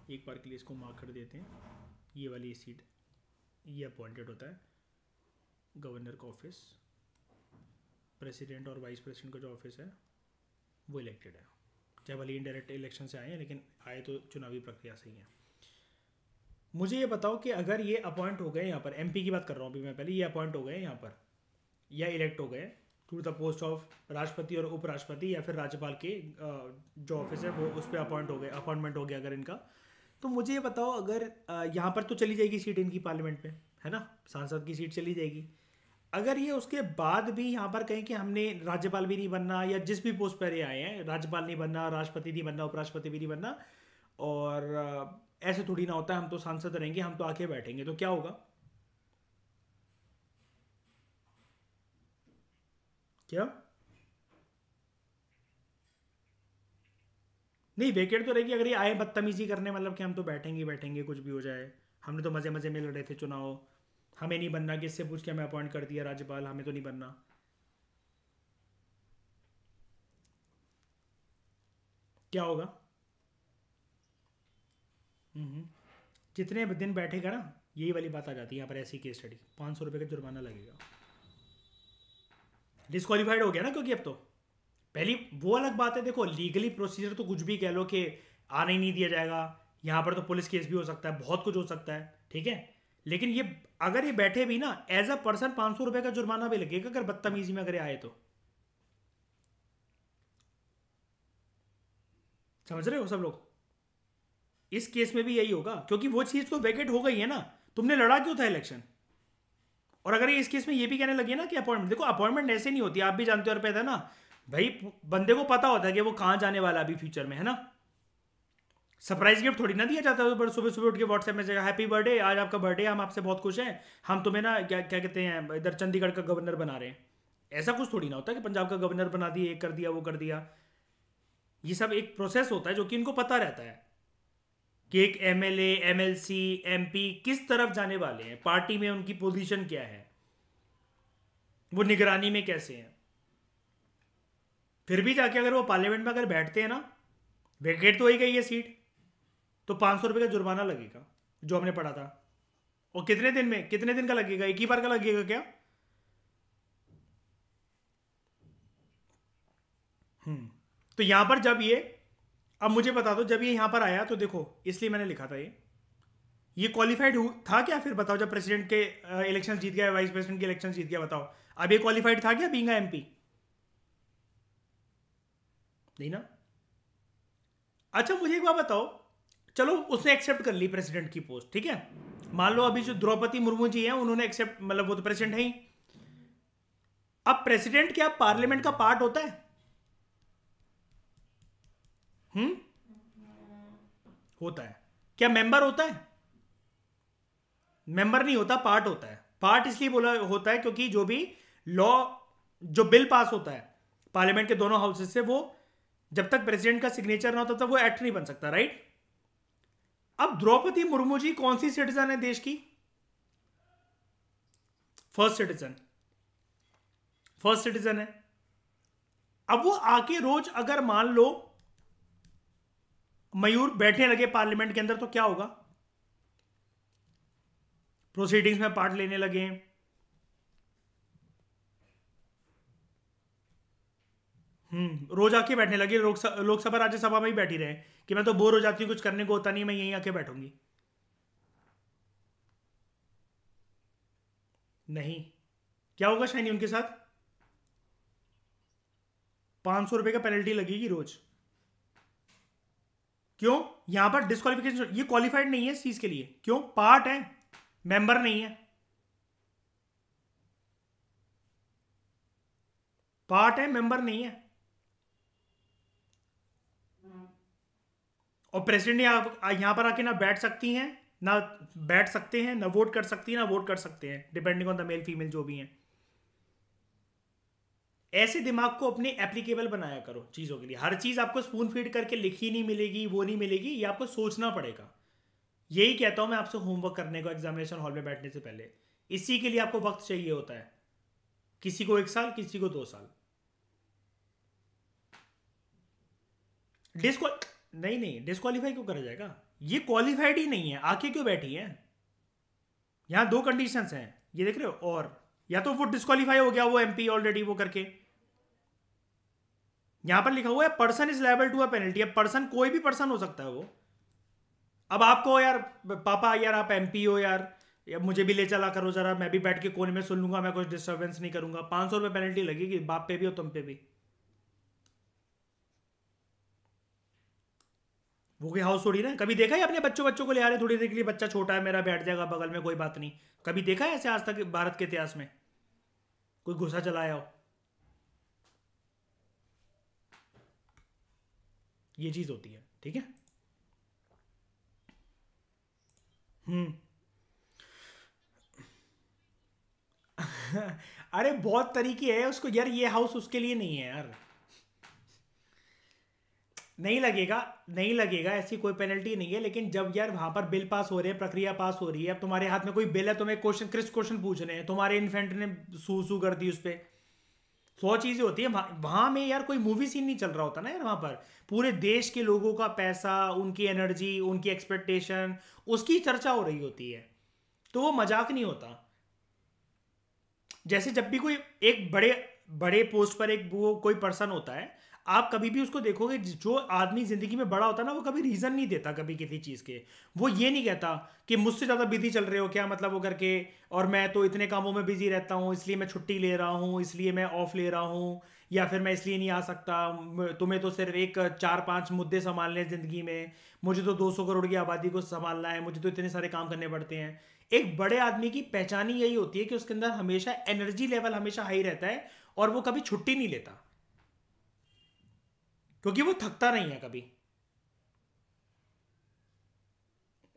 एक बार के लिए इसको मार्क कर देते हैं, ये वाली सीट ये अपॉइंटेड होता है, गवर्नर का ऑफिस, प्रेसिडेंट और वाइस प्रेसिडेंट का जो ऑफिस है वो इलेक्टेड है, चाहे भले इनडायरेक्ट इलेक्शन से आए हैं, लेकिन आए तो चुनावी प्रक्रिया से ही हैं। मुझे ये बताओ कि अगर ये अपॉइंट हो गए, यहाँ पर एमपी की बात कर रहा हूँ अभी मैं, पहले ये अपॉइंट हो गए यहाँ पर या इलेक्ट हो गए टू द पोस्ट ऑफ राष्ट्रपति और उपराष्ट्रपति, या फिर राज्यपाल के जो ऑफिस है वो उस पर अपॉइंटमेंट हो गया अगर इनका, तो मुझे ये बताओ, अगर यहाँ पर तो चली जाएगी सीट इनकी पार्लियामेंट में, है ना, सांसद की सीट चली जाएगी। अगर ये उसके बाद भी यहाँ पर कहें कि हमने राज्यपाल भी नहीं बनना, या जिस भी पोस्ट पर ये आए हैं, राज्यपाल नहीं बनना, राष्ट्रपति नहीं बनना, उपराष्ट्रपति भी नहीं बनना, और ऐसे थोड़ी ना होता है, हम तो सांसद रहेंगे, हम तो आके बैठेंगे, तो क्या होगा? क्या नहीं, वेकेट तो रहेगी। अगर ये आए बदतमीजी करने, मतलब कि हम तो बैठेंगे कुछ भी हो जाए, हमने तो मजे मजे में लड़े थे चुनाव, हमें नहीं बनना, किससे पूछ के हमें अपॉइंट कर दिया राज्यपाल, हमें तो नहीं बनना, क्या होगा? जितने दिन बैठेगा ना, यही वाली बात आ जाती है यहाँ पर, ऐसी केस स्टडी, 500 रुपये का जुर्माना लगेगा, डिस्क्वालीफाइड हो गया ना, क्योंकि अब तो पहली वो अलग बात है। देखो लीगली प्रोसीजर तो कुछ भी कह लो कि आने ही नहीं दिया जाएगा, यहाँ पर तो पुलिस केस भी हो सकता है, बहुत कुछ हो सकता है, ठीक है, लेकिन ये अगर ये बैठे भी ना, एज अ पर्सन 500 रुपये का जुर्माना भी लगेगा अगर बदतमीजी में अगर ये आए तो। समझ रहे हो सब लोग? इस केस में भी यही होगा, क्योंकि वो चीज तो वैकेट हो गई है ना, तुमने लड़ा क्यों था इलेक्शन? और अगर ये इस केस में ये भी कहने लगे ना कि अपॉइंटमेंट, देखो अपॉइंटमेंट ऐसे नहीं होती, आप भी जानते हो और पता है ना भाई, बंदे को पता होता है कि वो कहां जाने वाला अभी फ्यूचर में, है ना। सरप्राइज गिफ्ट थोड़ी ना दिया जाता है, तो सुबह सुबह उठ के व्हाट्सएप में जाएगा हैप्पी बर्थडे, आज आपका बर्थडे, हम आपसे बहुत खुश हैं, हम तुम्हें ना क्या क्या कहते हैं इधर चंडीगढ़ का गवर्नर बना रहे हैं। ऐसा कुछ थोड़ी ना होता कि पंजाब का गवर्नर बना दिया, एक कर दिया, वो कर दिया। ये सब एक प्रोसेस होता है जो कि इनको पता रहता है कि एक एमएलए, एमएलसी, एमपी किस तरफ जाने वाले हैं, पार्टी में उनकी पोजीशन क्या है, वो निगरानी में कैसे हैं। फिर भी जाके अगर वो पार्लियामेंट में अगर बैठते हैं ना, वेकेट तो हो ही गई है सीट, तो 500 रुपये का जुर्माना लगेगा जो हमने पढ़ा था। और कितने दिन में, कितने दिन का लगेगा, एक ही बार का लगेगा क्या? तो यहां पर जब ये, अब मुझे बता दो, जब ये यहां पर आया तो देखो, इसलिए मैंने लिखा था ये क्वालिफाइड था क्या? फिर बताओ, जब प्रेसिडेंट के इलेक्शन जीत गया, वाइस प्रेसिडेंट के इलेक्शन जीत गया, बताओ अब ये क्वालिफाइड था क्या बीइंग एमपी? नहीं ना। अच्छा मुझे एक बात बताओ, चलो उसने एक्सेप्ट कर ली प्रेसिडेंट की पोस्ट, ठीक है, मान लो अभी जो द्रौपदी मुर्मू जी हैं उन्होंने एक्सेप्ट, मतलब वो तो प्रेसिडेंट है ही। अब प्रेसिडेंट क्या पार्लियामेंट का पार्ट होता है? हम्म, होता है। क्या मेंबर होता है? मेंबर नहीं होता, पार्ट होता है। पार्ट इसलिए बोला होता है क्योंकि जो भी लॉ, जो बिल पास होता है पार्लियामेंट के दोनों हाउसेस से, वो जब तक प्रेसिडेंट का सिग्नेचर ना होता तब वो एक्ट नहीं बन सकता, राइट? अब द्रौपदी मुर्मू जी कौन सी सिटीजन है देश की? फर्स्ट सिटीजन, फर्स्ट सिटीजन है। अब वो आके रोज अगर मान लो मयूर बैठने लगे पार्लियामेंट के अंदर तो क्या होगा? प्रोसीडिंग्स में पार्ट लेने लगे, रोज आके बैठने लगे, लोकसभा राज्यसभा में ही बैठी रहे कि मैं तो बोर हो जाती हूँ, कुछ करने को होता नहीं, मैं यहीं आके बैठूंगी। नहीं, क्या होगा शाइनी उनके साथ? 500 रुपए का पेनल्टी लगेगी रोज। क्यों? यहां पर डिस्कालिफिकेशन, ये क्वालिफाइड नहीं है इस चीज के लिए। क्यों? पार्ट है, मेंबर नहीं है। पार्ट है, मेंबर नहीं है। और प्रेसिडेंट यहां पर आके ना बैठ सकती हैं, ना बैठ सकते हैं, ना वोट कर सकती है, ना वोट कर सकते हैं, depending on the male female जो भी हैं। ऐसे दिमाग को अपने एप्लीकेबल बनाया करो चीज़ों के लिए। हर चीज़ आपको स्पून फीड करके लिखी नहीं मिलेगी, वो नहीं मिलेगी, ये आपको सोचना पड़ेगा। यही कहता हूं मैं आपसे होमवर्क करने को एग्जामिनेशन हॉल में बैठने से पहले। इसी के लिए आपको वक्त चाहिए होता है, किसी को 1 साल, किसी को 2 साल। डिस्क्वा नहीं नहीं, डिस्कालीफाई क्यों करा जाएगा? ये क्वालिफाइड ही नहीं है, आके क्यों बैठी है? यहां दो कंडीशंस हैं, ये देख रहे हो। और या तो वो डिस्कालीफाई हो गया, वो एमपी ऑलरेडी वो करके, यहां पर लिखा हुआ है person is liable to a penalty. अब पर्सन कोई भी पर्सन हो सकता है वो। अब आपको यार, पापा यार आप एमपी हो यार, मुझे भी ले चला करो जरा, मैं भी बैठ के कोने में सुन लूंगा, मैं कुछ डिस्टर्बेंस नहीं करूंगा। 500 रुपये पेनल्टी लगेगी, बाप पे भी और तुम पे भी। वो कोई हाउस थोड़ी ना है। कभी देखा है अपने बच्चों बच्चों को ले आ रहे थोड़ी देर के लिए, बच्चा छोटा है मेरा, बैठ जाएगा बगल में, कोई बात नहीं। कभी देखा है ऐसे आज तक भारत के इतिहास में कोई गुस्सा चलाया हो? ये चीज होती है, ठीक है। हम्म। अरे बहुत तरीके है उसको यार, ये हाउस उसके लिए नहीं है यार। नहीं लगेगा, नहीं लगेगा, ऐसी कोई पेनल्टी नहीं है। लेकिन जब यार वहां पर बिल पास हो रहे हैं, प्रक्रिया पास हो रही है, अब तुम्हारे हाथ में कोई बिल है, तुम्हें क्वेश्चन क्रिस्ट क्वेश्चन पूछ रहे हैं, तुम्हारे इन्फेंट ने सू सू कर दी उस पर, 100 चीजें होती है वहां में यार। कोई मूवी सीन नहीं चल रहा होता ना यार वहां पर। पूरे देश के लोगों का पैसा, उनकी एनर्जी, उनकी एक्सपेक्टेशन, उसकी चर्चा हो रही होती है। तो वो मजाक नहीं होता। जैसे जब भी कोई एक बड़े बड़े पोस्ट पर एक वो कोई पर्सन होता है, आप कभी भी उसको देखोगे, जो आदमी जिंदगी में बड़ा होता है ना, वो कभी रीजन नहीं देता कभी किसी चीज के। वो ये नहीं कहता कि मुझसे ज्यादा बिजी चल रहे हो क्या, मतलब वो करके, और मैं तो इतने कामों में बिजी रहता हूँ, इसलिए मैं छुट्टी ले रहा हूँ, इसलिए मैं ऑफ ले रहा हूँ, या फिर मैं इसलिए नहीं आ सकता, तुम्हें तो सिर्फ एक 4-5 मुद्दे संभालने हैं जिंदगी में, मुझे तो 200 करोड़ की आबादी को संभालना है, मुझे तो इतने सारे काम करने पड़ते हैं। एक बड़े आदमी की पहचान ही यही होती है कि उसके अंदर हमेशा एनर्जी लेवल हमेशा हाई रहता है, और वो कभी छुट्टी नहीं लेता, क्योंकि वो थकता नहीं है कभी।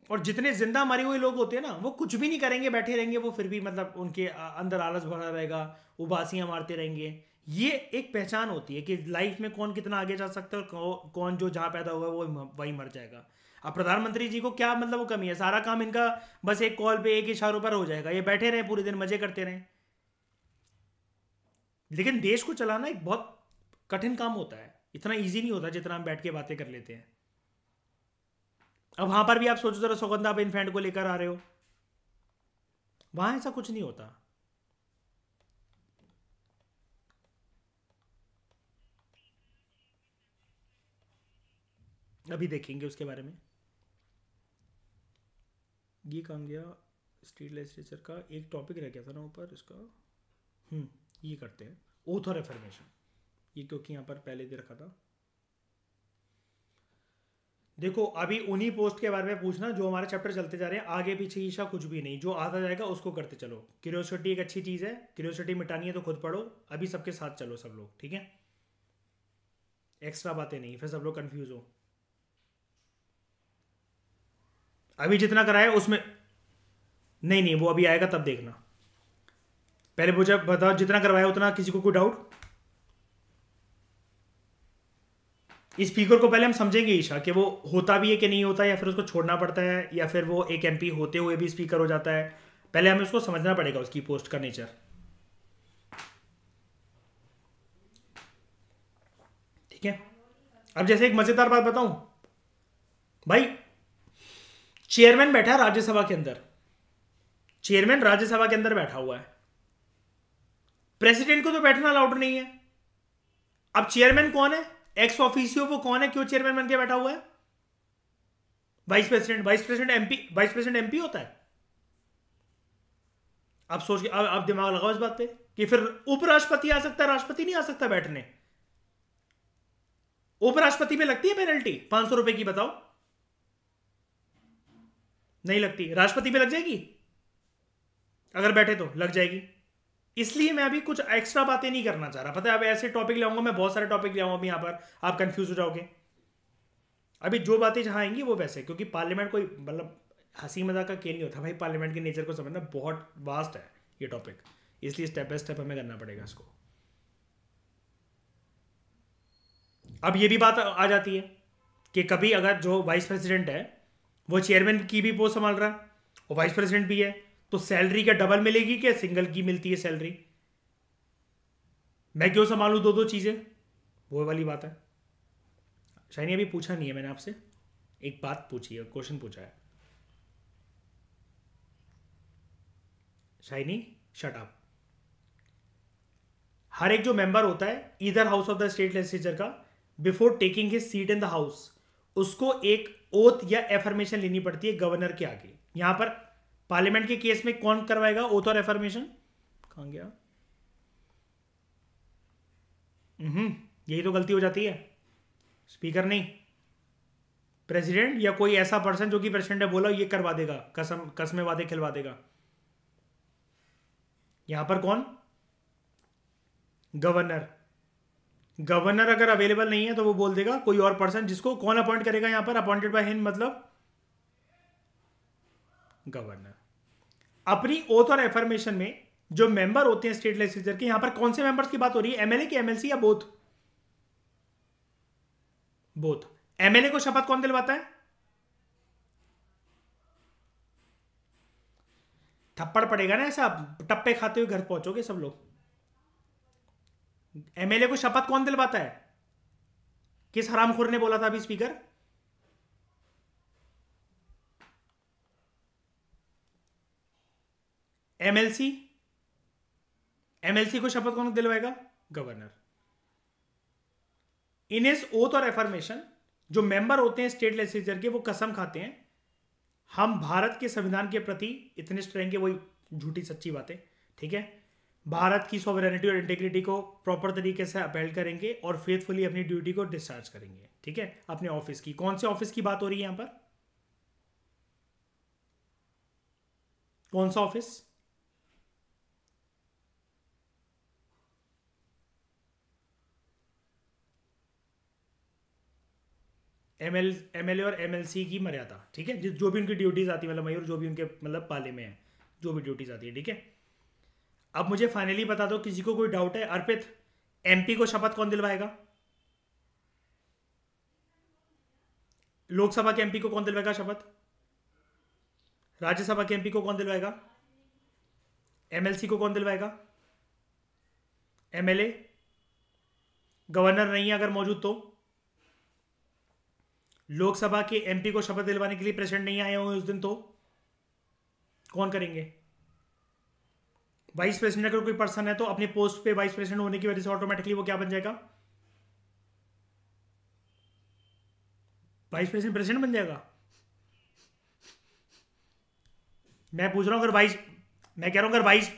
और जितने जिंदा मरे हुए लोग होते हैं ना, वो कुछ भी नहीं करेंगे, बैठे रहेंगे वो, फिर भी मतलब उनके अंदर आलस भरा रहेगा, उबासियां मारते रहेंगे। ये एक पहचान होती है कि लाइफ में कौन कितना आगे जा सकता है, और कौन जो जहाँ पैदा हुआ है वो वहीं मर जाएगा। अब प्रधानमंत्री जी को क्या मतलब वो कमी है, सारा काम इनका बस एक कॉल पे एक इशारों पर हो जाएगा, ये बैठे रहे पूरे दिन मजे करते रहे। लेकिन देश को चलाना एक बहुत कठिन काम होता है, इतना ईजी नहीं होता जितना हम बैठ के बातें कर लेते हैं। अब वहां पर भी आप सोचो जरा, सौगंधा आप इन्फेंट को लेकर आ रहे हो, वहां ऐसा कुछ नहीं होता। अभी देखेंगे उसके बारे में। ये कहाँ गया, स्टेट लेजिस्लेचर का एक टॉपिक रह गया था ना ऊपर इसका। ये करते हैं, ओथ और एफर्मेशन, ये क्योंकि यहाँ पर पहले दे रखा था। देखो अभी उन्हीं पोस्ट के बारे में पूछना जो हमारे चैप्टर चलते जा रहे हैं, आगे पीछे ईशा कुछ भी नहीं, जो आता जाएगा उसको करते चलो। क्यूरियोसिटी एक अच्छी चीज़ है, क्यूरियोसिटी मिटानी है तो खुद पढ़ो, अभी सबके साथ चलो सब लोग, ठीक है। एक्स्ट्रा बातें नहीं, फिर सब लोग कंफ्यूज हो। अभी जितना कराया उसमें, नहीं नहीं वो अभी आएगा तब देखना। पहले मुझे बताओ जितना करवाया उतना, किसी को कोई डाउट? इस स्पीकर को पहले हम समझेंगे ईशा कि वो होता भी है कि नहीं होता, या फिर उसको छोड़ना पड़ता है, या फिर वो एक एमपी होते हुए भी स्पीकर हो जाता है। पहले हमें उसको समझना पड़ेगा, उसकी पोस्ट का नेचर, ठीक है। अब जैसे एक मजेदार बात बताऊं भाई, चेयरमैन बैठा है राज्यसभा के अंदर, चेयरमैन राज्यसभा के अंदर बैठा हुआ है, प्रेसिडेंट को तो बैठना अलाउड नहीं है। अब चेयरमैन कौन है, एक्स ऑफिसियो वो कौन है, क्यों चेयरमैन बन के बैठा हुआ है? Vice president, vice president MP, vice president MP होता है। अब सोच के अब दिमाग लगाओ इस बात पे कि फिर उपराष्ट्रपति आ सकता है, राष्ट्रपति नहीं आ सकता बैठने। उपराष्ट्रपति पे लगती है पेनल्टी 500 रुपए की, बताओ। नहीं लगती, राष्ट्रपति पे लग जाएगी, अगर बैठे तो लग जाएगी। इसलिए मैं अभी कुछ एक्स्ट्रा बातें नहीं करना चाह रहा, पता है। अब ऐसे टॉपिक लाऊंगा मैं, बहुत सारे टॉपिक लाऊंगा अभी यहाँ पर, आप कंफ्यूज हो जाओगे। अभी जो बातें जहां आएंगी वो वैसे, क्योंकि पार्लियामेंट कोई मतलब हंसी मजाक का खेल नहीं होता भाई, पार्लियामेंट के नेचर को समझना बहुत वास्ट है ये टॉपिक, इसलिए स्टेप बाय स्टेप हमें करना पड़ेगा इसको। अब ये भी बात आ जाती है कि कभी अगर जो वाइस प्रेसिडेंट है वो चेयरमैन की भी पोस्ट संभाल रहा है और वाइस प्रेसिडेंट भी है, तो सैलरी क्या डबल मिलेगी, क्या सिंगल की मिलती है सैलरी? मैं क्यों संभालूं दो दो चीजें, वो वाली बात है। शायनी अभी पूछा नहीं है मैंने आपसे, एक बात पूछी है, क्वेश्चन पूछा है। Shiny shut up. हर एक जो मेंबर होता है इधर house of the state legislature का, before taking his seat in the house, उसको एक ओथ या एफर्मेशन लेनी पड़ती है गवर्नर के आगे। यहां पर पार्लियामेंट के केस में कौन करवाएगा ओथ और एफर्मेशन? कहां गया? यही तो गलती हो जाती है, स्पीकर नहीं, प्रेसिडेंट या कोई ऐसा पर्सन जो कि प्रेसिडेंट ने बोला ये करवा देगा, कसम कसमें वादे खिलवा देगा। यहां पर कौन? गवर्नर। गवर्नर अगर अवेलेबल नहीं है तो वो बोल देगा कोई और पर्सन, जिसको कौन अपॉइंट करेगा यहां पर, अपॉइंटेड बाय हिम मतलब गवर्नर। अपनी ओथ और एफर्मेशन में जो मेंबर होते हैं स्टेट लेजिस्लेचर के, यहां पर कौन से मेंबर्स की बात हो रही है, एमएलए की, एमएलसी या बोथ? बोथ। एमएलए को शपथ कौन दिलवाता है? थप्पड़ पड़ेगा ना ऐसा, टप्पे खाते हुए घर पहुंचोगे सब लोग। एमएलए को शपथ कौन दिलवाता है? किस हरामखोर ने बोला था अभी, स्पीकर? एमएलसी। एमएलसी को शपथ कौन दिलवाएगा? गवर्नर। इन इस ओथ और एफर्मेशन जो मेंबर होते हैं स्टेट लेजिस्लेचर के, वो कसम खाते हैं हम भारत के संविधान के प्रति इतने रहेंगे, वही झूठी सच्ची बातें, ठीक है। भारत की सॉवरेनिटी और इंटीग्रिटी को प्रॉपर तरीके से अपहेल्ड करेंगे और फेथफुली अपनी ड्यूटी को डिस्चार्ज करेंगे, ठीक है। अपने ऑफिस की, कौन से ऑफिस की बात हो रही है यहां पर? कौन सा ऑफिस? एमएलए और एमएलसी की मर्यादा, ठीक है, जो भी उनकी ड्यूटीज आती है, मतलब मयूर जो भी उनके मतलब पाले में है, जो भी ड्यूटीज आती है, ठीक है। अब मुझे फाइनली बता दो, किसी को कोई डाउट है? अर्पित, एमपी को शपथ कौन दिलवाएगा? लोकसभा के एमपी को कौन दिलवाएगा शपथ? राज्यसभा के एमपी को कौन दिलवाएगा? एमएलसी को कौन दिलवाएगा? एमएलए? गवर्नर नहीं है अगर मौजूद तो? लोकसभा के एमपी को शपथ दिलवाने के लिए प्रेसिडेंट नहीं आए होंगे उस दिन तो कौन करेंगे? वाइस प्रेसिडेंट अगर कोई पर्सन है तो अपने पोस्ट पे वाइस प्रेसिडेंट होने की वजह से ऑटोमेटिकली वो क्या बन जाएगा? वाइस प्रेसिडेंट प्रेसिडेंट बन जाएगा। मैं पूछ रहा हूं अगर वाइस, मैं कह रहा हूं अगर वाइस,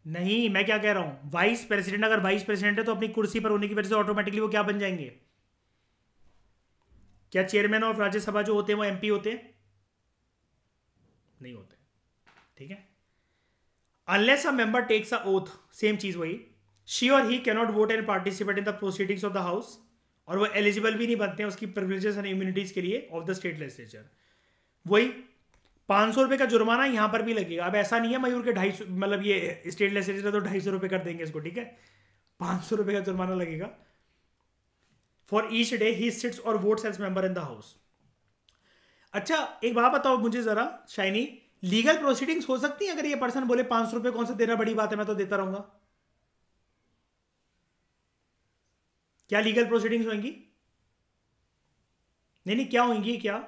नहीं मैं क्या कह रहा हूं, वाइस प्रेसिडेंट अगर वाइस प्रेसिडेंट है तो अपनी कुर्सी पर होने की वजह से ऑटोमेटिकली वो क्या बन जाएंगे? क्या चेयरमैन ऑफ राज्यसभा जो होते हैं वो एमपी होते हैं? नहीं होते, ठीक है। Unless a member takes a oath, same चीज वही, शी और he cannot vote and participate in the proceedings of the house, और वो एलिजिबल भी नहीं बनते हैं उसकी प्रिविलेजेस एंड इम्यूनिटीज के लिए ऑफ द स्टेट लेजिस्लेचर। वही 500 रुपये का जुर्माना यहां पर भी लगेगा। अब ऐसा नहीं है मयूर के 250, मतलब ये स्टेट लेजिस्लेचर तो 250 रुपये कर देंगे इसको, ठीक है, 500 रुपये का जुर्माना लगेगा। For each day he sits or votes as member in the house. अच्छा एक बात बताओ मुझे जरा शाइनी, लीगल प्रोसीडिंग्स हो सकती है अगर ये पर्सन बोले 500 रुपये कौन सा देना बड़ी बात है, मैं तो देता रहूंगा? क्या लीगल प्रोसीडिंग्स होंगी? नहीं नहीं, क्या होंगी, क्या?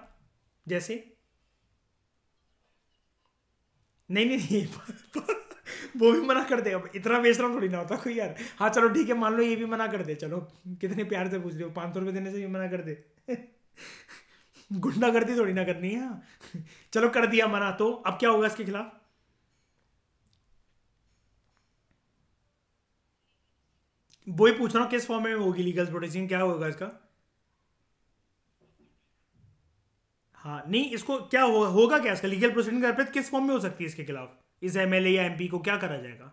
जैसे नहीं नहीं नहीं वो भी मना कर दे, अब इतना बेशरम थोड़ी ना होता कोई यार। हाँ चलो ठीक है, मान लो ये भी मना कर दे, चलो कितने प्यार से पूछ रहे हो, 500 रुपये देने से भी मना कर दे गुंडागर्दी थोड़ी ना करनी है। हाँ। चलो कर दिया मना, तो अब क्या होगा इसके खिलाफ? वही पूछ रहा हूँ किस फॉर्म में होगी लीगल प्रोटेक्शन, क्या होगा इसका? हाँ नहीं, इसको क्या होगा क्या इसका लीगल प्रोसीडिंग अर्पित किस फॉर्म में हो सकती है इसके खिलाफ? इस एमएलए या एमपी को क्या करा जाएगा?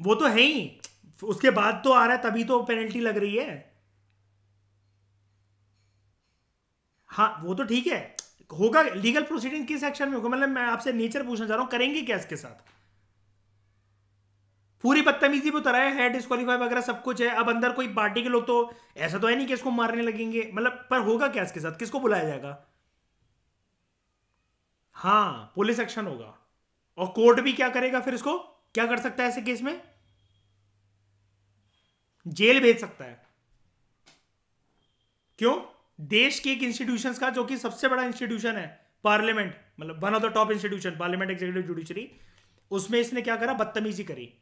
वो तो है ही, उसके बाद तो आ रहा है तभी तो पेनल्टी लग रही है। हाँ वो तो ठीक है, होगा लीगल प्रोसीडिंग किस एक्शन में होगा, मतलब मैं आपसे नेचर पूछना चाह रहा हूं करेंगे क्या इसके साथ? पूरी बदतमीजी पे उतरा है डिस्क्वालीफाई वगैरह सब कुछ है। अब अंदर कोई पार्टी के लोग तो ऐसा तो है नहीं कि इसको मारने लगेंगे, मतलब पर होगा क्या इसके साथ, किसको बुलाया जाएगा? हाँ पुलिस एक्शन होगा, और कोर्ट भी क्या करेगा फिर, इसको क्या कर सकता है ऐसे केस में? जेल भेज सकता है। क्यों? देश के एक इंस्टीट्यूशंस का जो कि सबसे बड़ा इंस्टीट्यूशन है पार्लियामेंट, मतलब one of the top institution parliament executive judiciary, उसमें इसने क्या करा, बदतमीजी करी।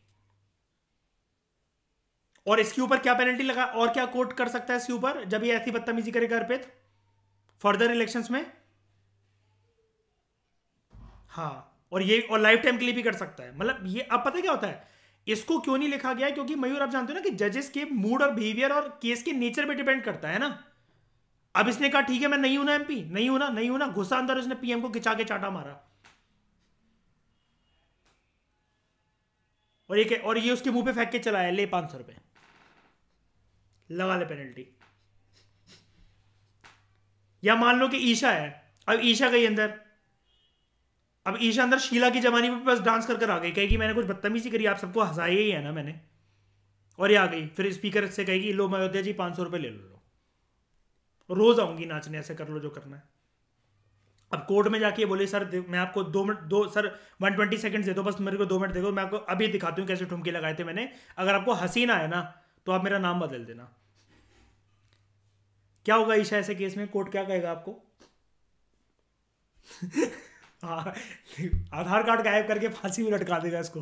और इसके ऊपर क्या पेनल्टी लगा, और क्या कोर्ट कर सकता है इसके ऊपर जब ये ऐसी बदतमीजी करेगा अर्पित फर्दर इलेक्शंस में? हाँ, और ये और लाइफ टाइम के लिए भी कर सकता है। मतलब ये अब पता है क्या होता है, इसको क्यों नहीं लिखा गया है, क्योंकि मयूर आप जानते हो ना कि जजेस के मूड और बिहेवियर और केस के नेचर पे डिपेंड करता है ना। अब इसने कहा ठीक है मैं नहीं हूं ना एमपी, नहीं हूं ना, नहीं हूं ना, गुस्सा अंदर उसने पीएम को खिंचा के चाटा मारा, और ये उसके मुंह पे फेंक के चलाया, ले 500 रुपए लगा ले पेनल्टी। या मान लो कि ईशा है, अब ईशा गई अंदर, अब ईशा अंदर शीला की जवानी में बस डांस कर आ गई, कहेगी मैंने कुछ बदतमीजी करी, आप सबको हंसाया ही है ना मैंने, और ये आ गई फिर स्पीकर से कहेगी लो अयोध्या जी 500 रुपये ले लो, रोज आऊंगी नाचने, ऐसे कर लो जो करना है। अब कोर्ट में जाके बोले सर मैं आपको 2 मिनट दो सर 120 सेकंड दे दो, बस मेरे को 2 मिनट दे दो, मैं आपको अभी दिखाती हूँ कैसे ठुमके लगाए थे मैंने, अगर आपको हंसी ना है ना तो आप मेरा नाम बदल देना। क्या होगा ईशा ऐसे केस में, कोर्ट क्या कहेगा आपको? हाँ, आधार कार्ड गायब करके फांसी में लटका देगा इसको।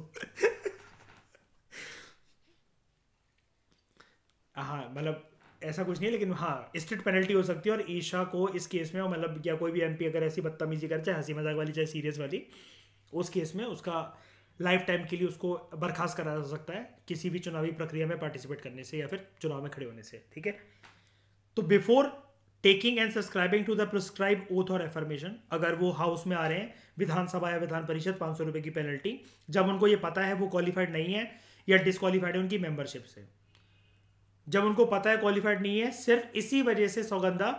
हाँ मतलब ऐसा कुछ नहीं है, लेकिन हाँ स्ट्रिक्ट पेनल्टी हो सकती है, और ईशा को इस केस में, मतलब या कोई भी एमपी अगर ऐसी बदतमीजी करे, चाहे हंसी मजाक वाली चाहे सीरियस वाली, उस केस में उसका लाइफ टाइम के लिए उसको बर्खास्त करा जा सकता है किसी भी चुनावी प्रक्रिया में पार्टिसिपेट करने से या फिर चुनाव में खड़े होने से, ठीक है। तो before taking and subscribing to the prescribe oath और एफर्मेशन, अगर वो हाउस में आ रहे हैं विधानसभा या विधान परिषद, 500 रुपये की पेनल्टी, जब उनको ये पता है वो क्वालिफाइड नहीं है या डिसक्वालीफाइड है उनकी मेंबरशिप से, जब उनको पता है क्वालिफाइड नहीं है, सिर्फ इसी वजह से सौगंधा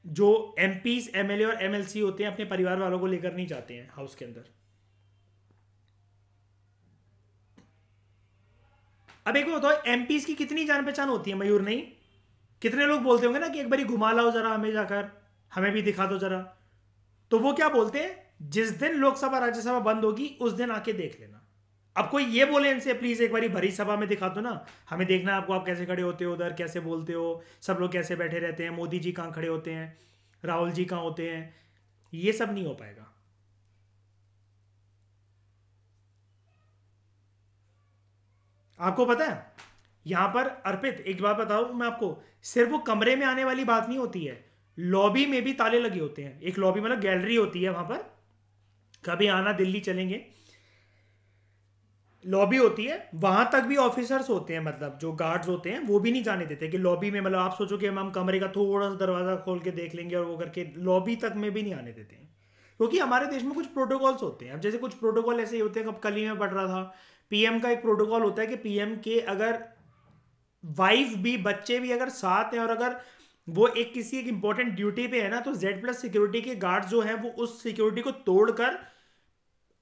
जो एमपीज, एमएलए और एमएलसी होते हैं अपने परिवार वालों को लेकर नहीं जाते हैं हाउस के अंदर। अब एक बात बताओ, एमपीज की कितनी जान पहचान होती है मयूर? नहीं, कितने लोग बोलते होंगे ना कि एक बारी घुमा लाओ जरा हमें, जाकर हमें भी दिखा दो जरा। तो वो क्या बोलते हैं, जिस दिन लोकसभा राज्यसभा बंद होगी उस दिन आके देख लेना। अब कोई ये बोले इनसे प्लीज एक बारी भरी सभा में दिखा दो ना, हमें देखना है आपको, आप कैसे खड़े होते हो उधर, कैसे बोलते हो, सब लोग कैसे बैठे रहते हैं, मोदी जी कहाँ खड़े होते हैं, राहुल जी कहाँ होते हैं, ये सब नहीं हो पाएगा। आपको पता है यहां पर अर्पित, एक बात बताऊं मैं आपको, सिर्फ वो कमरे में आने वाली बात नहीं होती है, लॉबी में भी ताले लगे होते हैं। एक लॉबी मतलब गैलरी होती है वहां पर, कभी आना दिल्ली चलेंगे, लॉबी होती है, वहां तक भी ऑफिसर्स होते हैं, मतलब जो गार्ड्स होते हैं वो भी नहीं जाने देते कि लॉबी में, मतलब आप सोचो कि हम कमरे का थोड़ा सा दरवाजा खोल के देख लेंगे और वो करके, लॉबी तक में भी नहीं आने देते हैं। क्योंकि हमारे देश में कुछ प्रोटोकॉल्स होते हैं। अब जैसे कुछ प्रोटोकॉल ऐसे ही होते हैं, अब कल ही में पढ़ रहा था, पीएम का एक प्रोटोकॉल होता है कि पीएम के अगर वाइफ भी, बच्चे भी अगर साथ हैं और अगर वो एक किसी एक इंपॉर्टेंट ड्यूटी पे है ना, तो जेड प्लस सिक्योरिटी के गार्ड जो हैं वो उस सिक्योरिटी को तोड़कर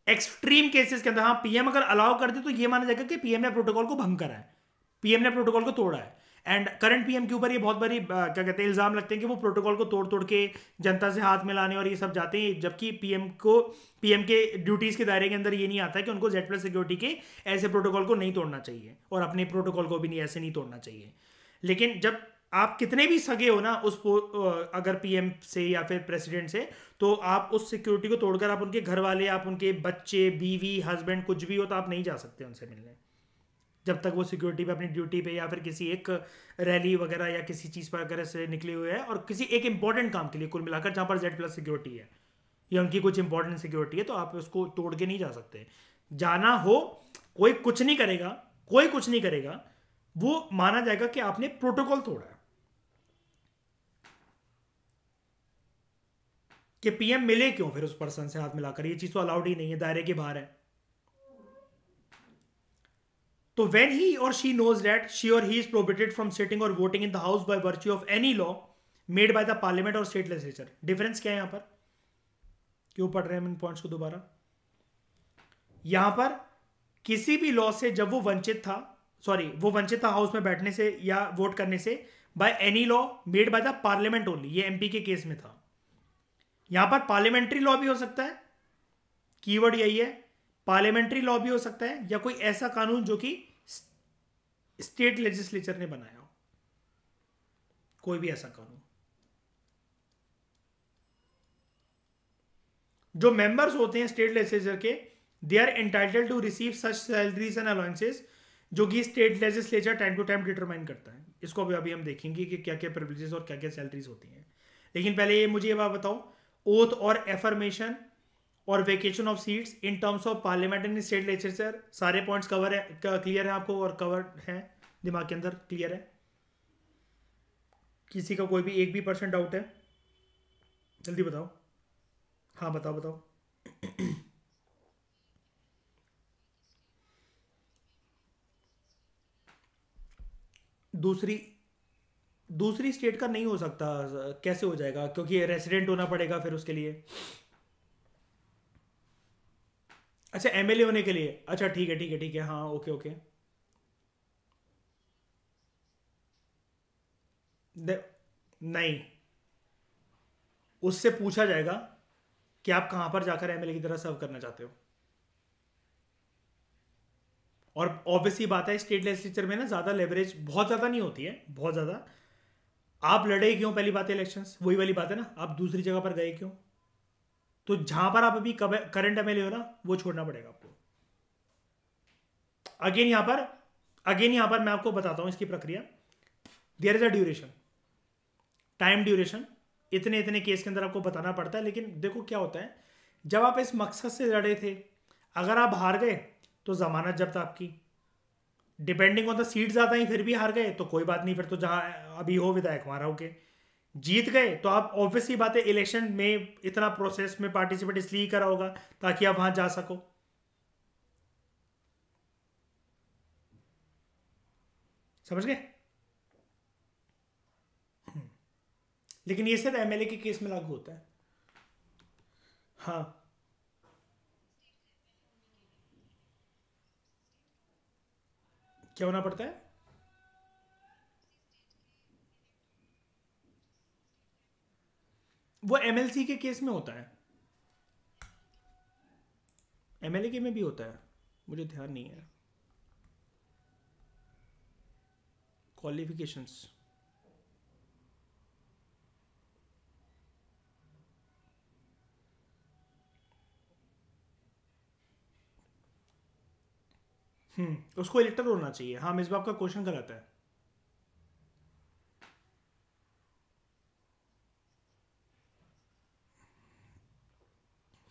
एक्सट्रीम केसेस के अंदर, हाँ पीएम अगर अलाउ कर दे तो ये माना जाएगा कि पीएम ने प्रोटोकॉल को भंग करा है, पीएम ने प्रोटोकॉल को तोड़ा है। एंड करंट पीएम के ऊपर ये बहुत बड़ी क्या कहते हैं इल्जाम लगते हैं कि वो प्रोटोकॉल को तोड़ तोड़ के जनता से हाथ मिलाने और ये सब जाते हैं, जबकि पीएम के ड्यूटीज के दायरे के अंदर ये नहीं आता है कि उनको जेड प्लस सिक्योरिटी के ऐसे प्रोटोकॉल को नहीं तोड़ना चाहिए और अपने प्रोटोकॉल को भी नहीं ऐसे नहीं तोड़ना चाहिए। लेकिन जब आप कितने भी सगे हो ना अगर पीएम से या फिर प्रेसिडेंट से, तो आप उस सिक्योरिटी को तोड़कर आप उनके घर वाले, आप उनके बच्चे, बीवी, हस्बैंड कुछ भी हो तो आप नहीं जा सकते उनसे मिलने, जब तक वो सिक्योरिटी पे, अपनी ड्यूटी पे या फिर किसी एक रैली वगैरह या किसी चीज़ पर अगर से निकले हुए हैं और किसी एक इंपॉर्टेंट काम के लिए, कुल मिलाकर जहाँ पर जेड प्लस सिक्योरिटी है या उनकी कुछ इंपॉर्टेंट सिक्योरिटी है, तो आप उसको तोड़ के नहीं जा सकते। जाना हो, कोई कुछ नहीं करेगा, कोई कुछ नहीं करेगा, वो माना जाएगा कि आपने प्रोटोकॉल तोड़ा है। कि पीएम मिले क्यों फिर उस पर्सन से हाथ मिलाकर, ये चीज तो अलाउड ही नहीं है, दायरे के बाहर है। तो when he or she knows that she or he is prohibited from sitting or voting in the house by virtue of any law made by the parliament or state legislature। Difference क्या है यहां पर, क्यों पढ़ रहे हैं इन points को दोबारा? यहां पर किसी भी लॉ से जब वो वंचित था, वो वंचित था हाउस में बैठने से या वोट करने से, by any law made by the parliament only, ये एमपी के केस में था। यहां पर पार्लियामेंट्री लॉ भी हो सकता है, कीवर्ड यही है, पार्लियामेंट्री लॉ भी हो सकता है, या कोई ऐसा कानून जो कि स्टेट लेजिस्लेचर ने बनाया हो, कोई भी ऐसा कानून। जो मेंबर्स होते हैं स्टेट लेजिस्लेचर के, they are entitled to receive such salaries and allowances जो कि state legislature time to time determine करता है। इसको अभी हम देखेंगे कि क्या क्या प्रिविलेजेस और क्या क्या सैलरीज होती हैं। लेकिन पहले ये मुझे ये बात बताओ, ओथ और एफर्मेशन और vacation of seats in terms of parliament and state legislature, सारे पॉइंट्स कवर है, क्लियर है आपको और कवर है दिमाग के अंदर, क्लियर है? किसी का कोई भी एक भी % डाउट है? जल्दी बताओ। हाँ बताओ बताओ। दूसरी दूसरी स्टेट का नहीं हो सकता, कैसे हो जाएगा? क्योंकि रेसिडेंट होना पड़ेगा फिर उसके लिए। अच्छा एमएलए होने के लिए, अच्छा ठीक है ठीक है ठीक है, हाँ ओके ओके। नहीं, उससे पूछा जाएगा कि आप कहां पर जाकर एमएलए की तरह सर्व करना चाहते हो। और ऑब्वियसली बात है स्टेट लेजिस्लेचर में ना ज़्यादा लेवरेज बहुत ज़्यादा नहीं होती है, बहुत ज़्यादा। आप लड़े क्यों? पहली बात है इलेक्शंस, वही वाली बात है ना, आप दूसरी जगह पर गए क्यों? तो जहां पर आप अभी करंट एमएलए हो ना, वो छोड़ना पड़ेगा आपको। अगेन यहां पर मैं आपको बताता हूं इसकी प्रक्रिया। There is a duration, time duration, इतने इतने केस के अंदर आपको बताना पड़ता है। लेकिन देखो क्या होता है, जब आप इस मकसद से लड़े थे, अगर आप हार गए तो जमानत जब्त आपकी, डिपेंडिंग ऑन द सीट ज़्यादा ही फिर भी हार गए तो कोई बात नहीं, फिर तो जहां अभी हो विधायक वहां रहोगे। जीत गए तो आप ऑब्वियसली बात है इलेक्शन में इतना प्रोसेस में पार्टिसिपेट इसलिए करा होगा ताकि आप वहां जा सको। समझ गए? लेकिन ये सिर्फ एमएलए के केस में लागू होता है। हाँ, क्या होना पड़ता है? वो एमएलसी के केस में होता है, एमएलए के में भी होता है, मुझे ध्यान नहीं है। क्वालिफिकेशंस, उसको इलेक्टर होना चाहिए। हाँ, मिसबा आपका क्वेश्चन गलत है।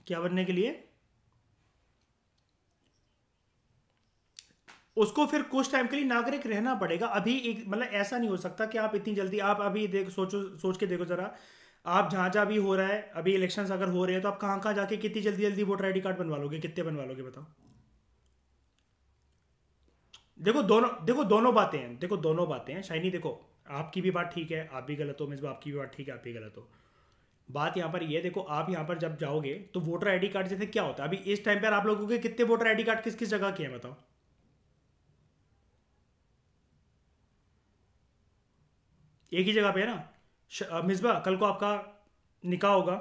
क्या बनने के लिए? उसको फिर कुछ टाइम के लिए नागरिक रहना पड़ेगा। अभी एक मतलब ऐसा नहीं हो सकता कि आप इतनी जल्दी, आप अभी देख सोचो, सोच के देखो जरा, आप जहाँ जहाँ भी हो रहा है, अभी इलेक्शंस अगर हो रहे हैं तो आप कहाँ कहाँ जाके कितनी जल्दी जल्दी वोटर आईडी कार्ड बनवा लोगे? कितने बनवा लोगे बताओ? देखो दोनों बातें हैं, देखो दोनों बातें हैं शाइनी। देखो, आपकी भी बात ठीक है, आप भी गलत हो, मिसबा आपकी भी बात ठीक है, आप भी गलत हो। बात यहाँ पर ये है, देखो आप यहाँ पर जब जाओगे तो वोटर आईडी कार्ड जैसे क्या होता है, अभी इस टाइम पर आप लोगों के कितने वोटर आईडी कार्ड किस किस जगह के हैं बताओ? एक ही जगह पे है ना। मिसबा, कल को आपका निकाह होगा,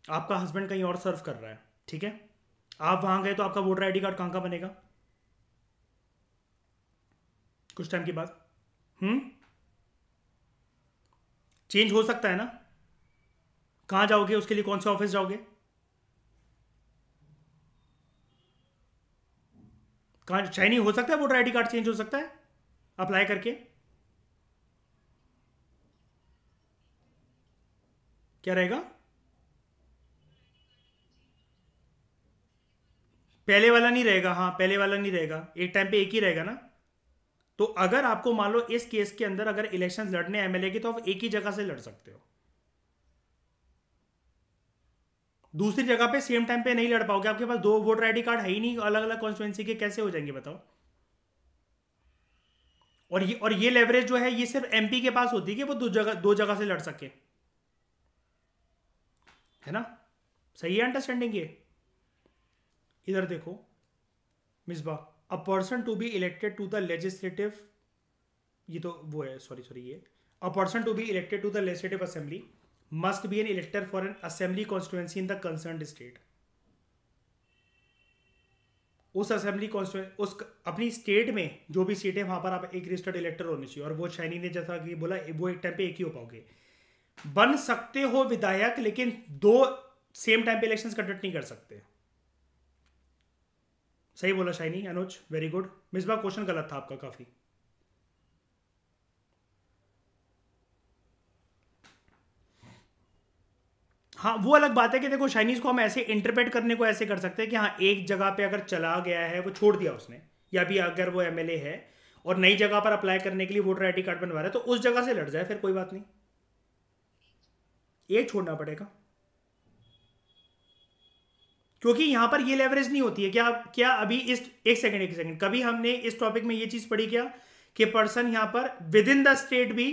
आपका हस्बैंड कहीं और सर्व कर रहा है, ठीक है, आप वहां गए तो आपका वोटर आईडी कार्ड कहाँ का बनेगा कुछ टाइम के बाद? हम्म चेंज हो सकता है ना। कहाँ जाओगे उसके लिए, कौन से ऑफिस जाओगे? कहाँ शाइनी हो सकता है वोटर आईडी कार्ड चेंज हो सकता है अप्लाई करके? क्या रहेगा? पहले वाला नहीं रहेगा, हाँ पहले वाला नहीं रहेगा, एक टाइम पे एक ही रहेगा ना। तो अगर आपको मान लो इस केस के अंदर अगर इलेक्शन लड़ने एमएलए की, तो आप एक ही जगह से लड़ सकते हो, दूसरी जगह पे सेम टाइम पे नहीं लड़ पाओगे। आपके पास दो वोटर आईडी कार्ड है ही नहीं, अलग अलग कॉन्स्टिट्यूंसी के कैसे हो जाएंगे बताओ? और ये लेवरेज जो है ये सिर्फ एमपी के पास होती है कि वो दो जगह से लड़ सके, है ना। सही है अंडरस्टैंडिंग ये? इधर देखो Misba, a person to be elected to the legislative, ये तो वो है, सॉरी सॉरी, ये a person to be elected to the legislative assembly must be an elector for an assembly constituency in the concern state. उस assembly constituency, उस अपनी state में जो भी सीट है वहां पर आप एक रजिस्टर्ड इलेक्टर होने चाहिए। और वो शाइनी ने जैसा कि बोला, वो एक टाइम पे एक ही हो पाओगे। बन सकते हो विधायक, लेकिन दो सेम टाइम पे इलेक्शंस कंडक्ट नहीं कर सकते। सही बोला शाइनी, अनुज वेरी गुड। मिसबा क्वेश्चन गलत था आपका काफी। हाँ, वो अलग बात है कि देखो चाइनीज को हम ऐसे इंटरप्रेट करने को ऐसे कर सकते हैं कि हाँ एक जगह पे अगर चला गया है, वो छोड़ दिया उसने, या भी अगर वो एमएलए है और नई जगह पर अप्लाई करने के लिए वोटर आईडी कार्ड बनवा रहा है, तो उस जगह से लड़ जाए, फिर कोई बात नहीं, एक छोड़ना पड़ेगा। क्योंकि यहां पर ये लेवरेज नहीं होती है। क्या क्या अभी इस, एक सेकंड, कभी हमने इस टॉपिक में ये चीज पढ़ी क्या कि पर्सन यहां पर विद इन द स्टेट भी,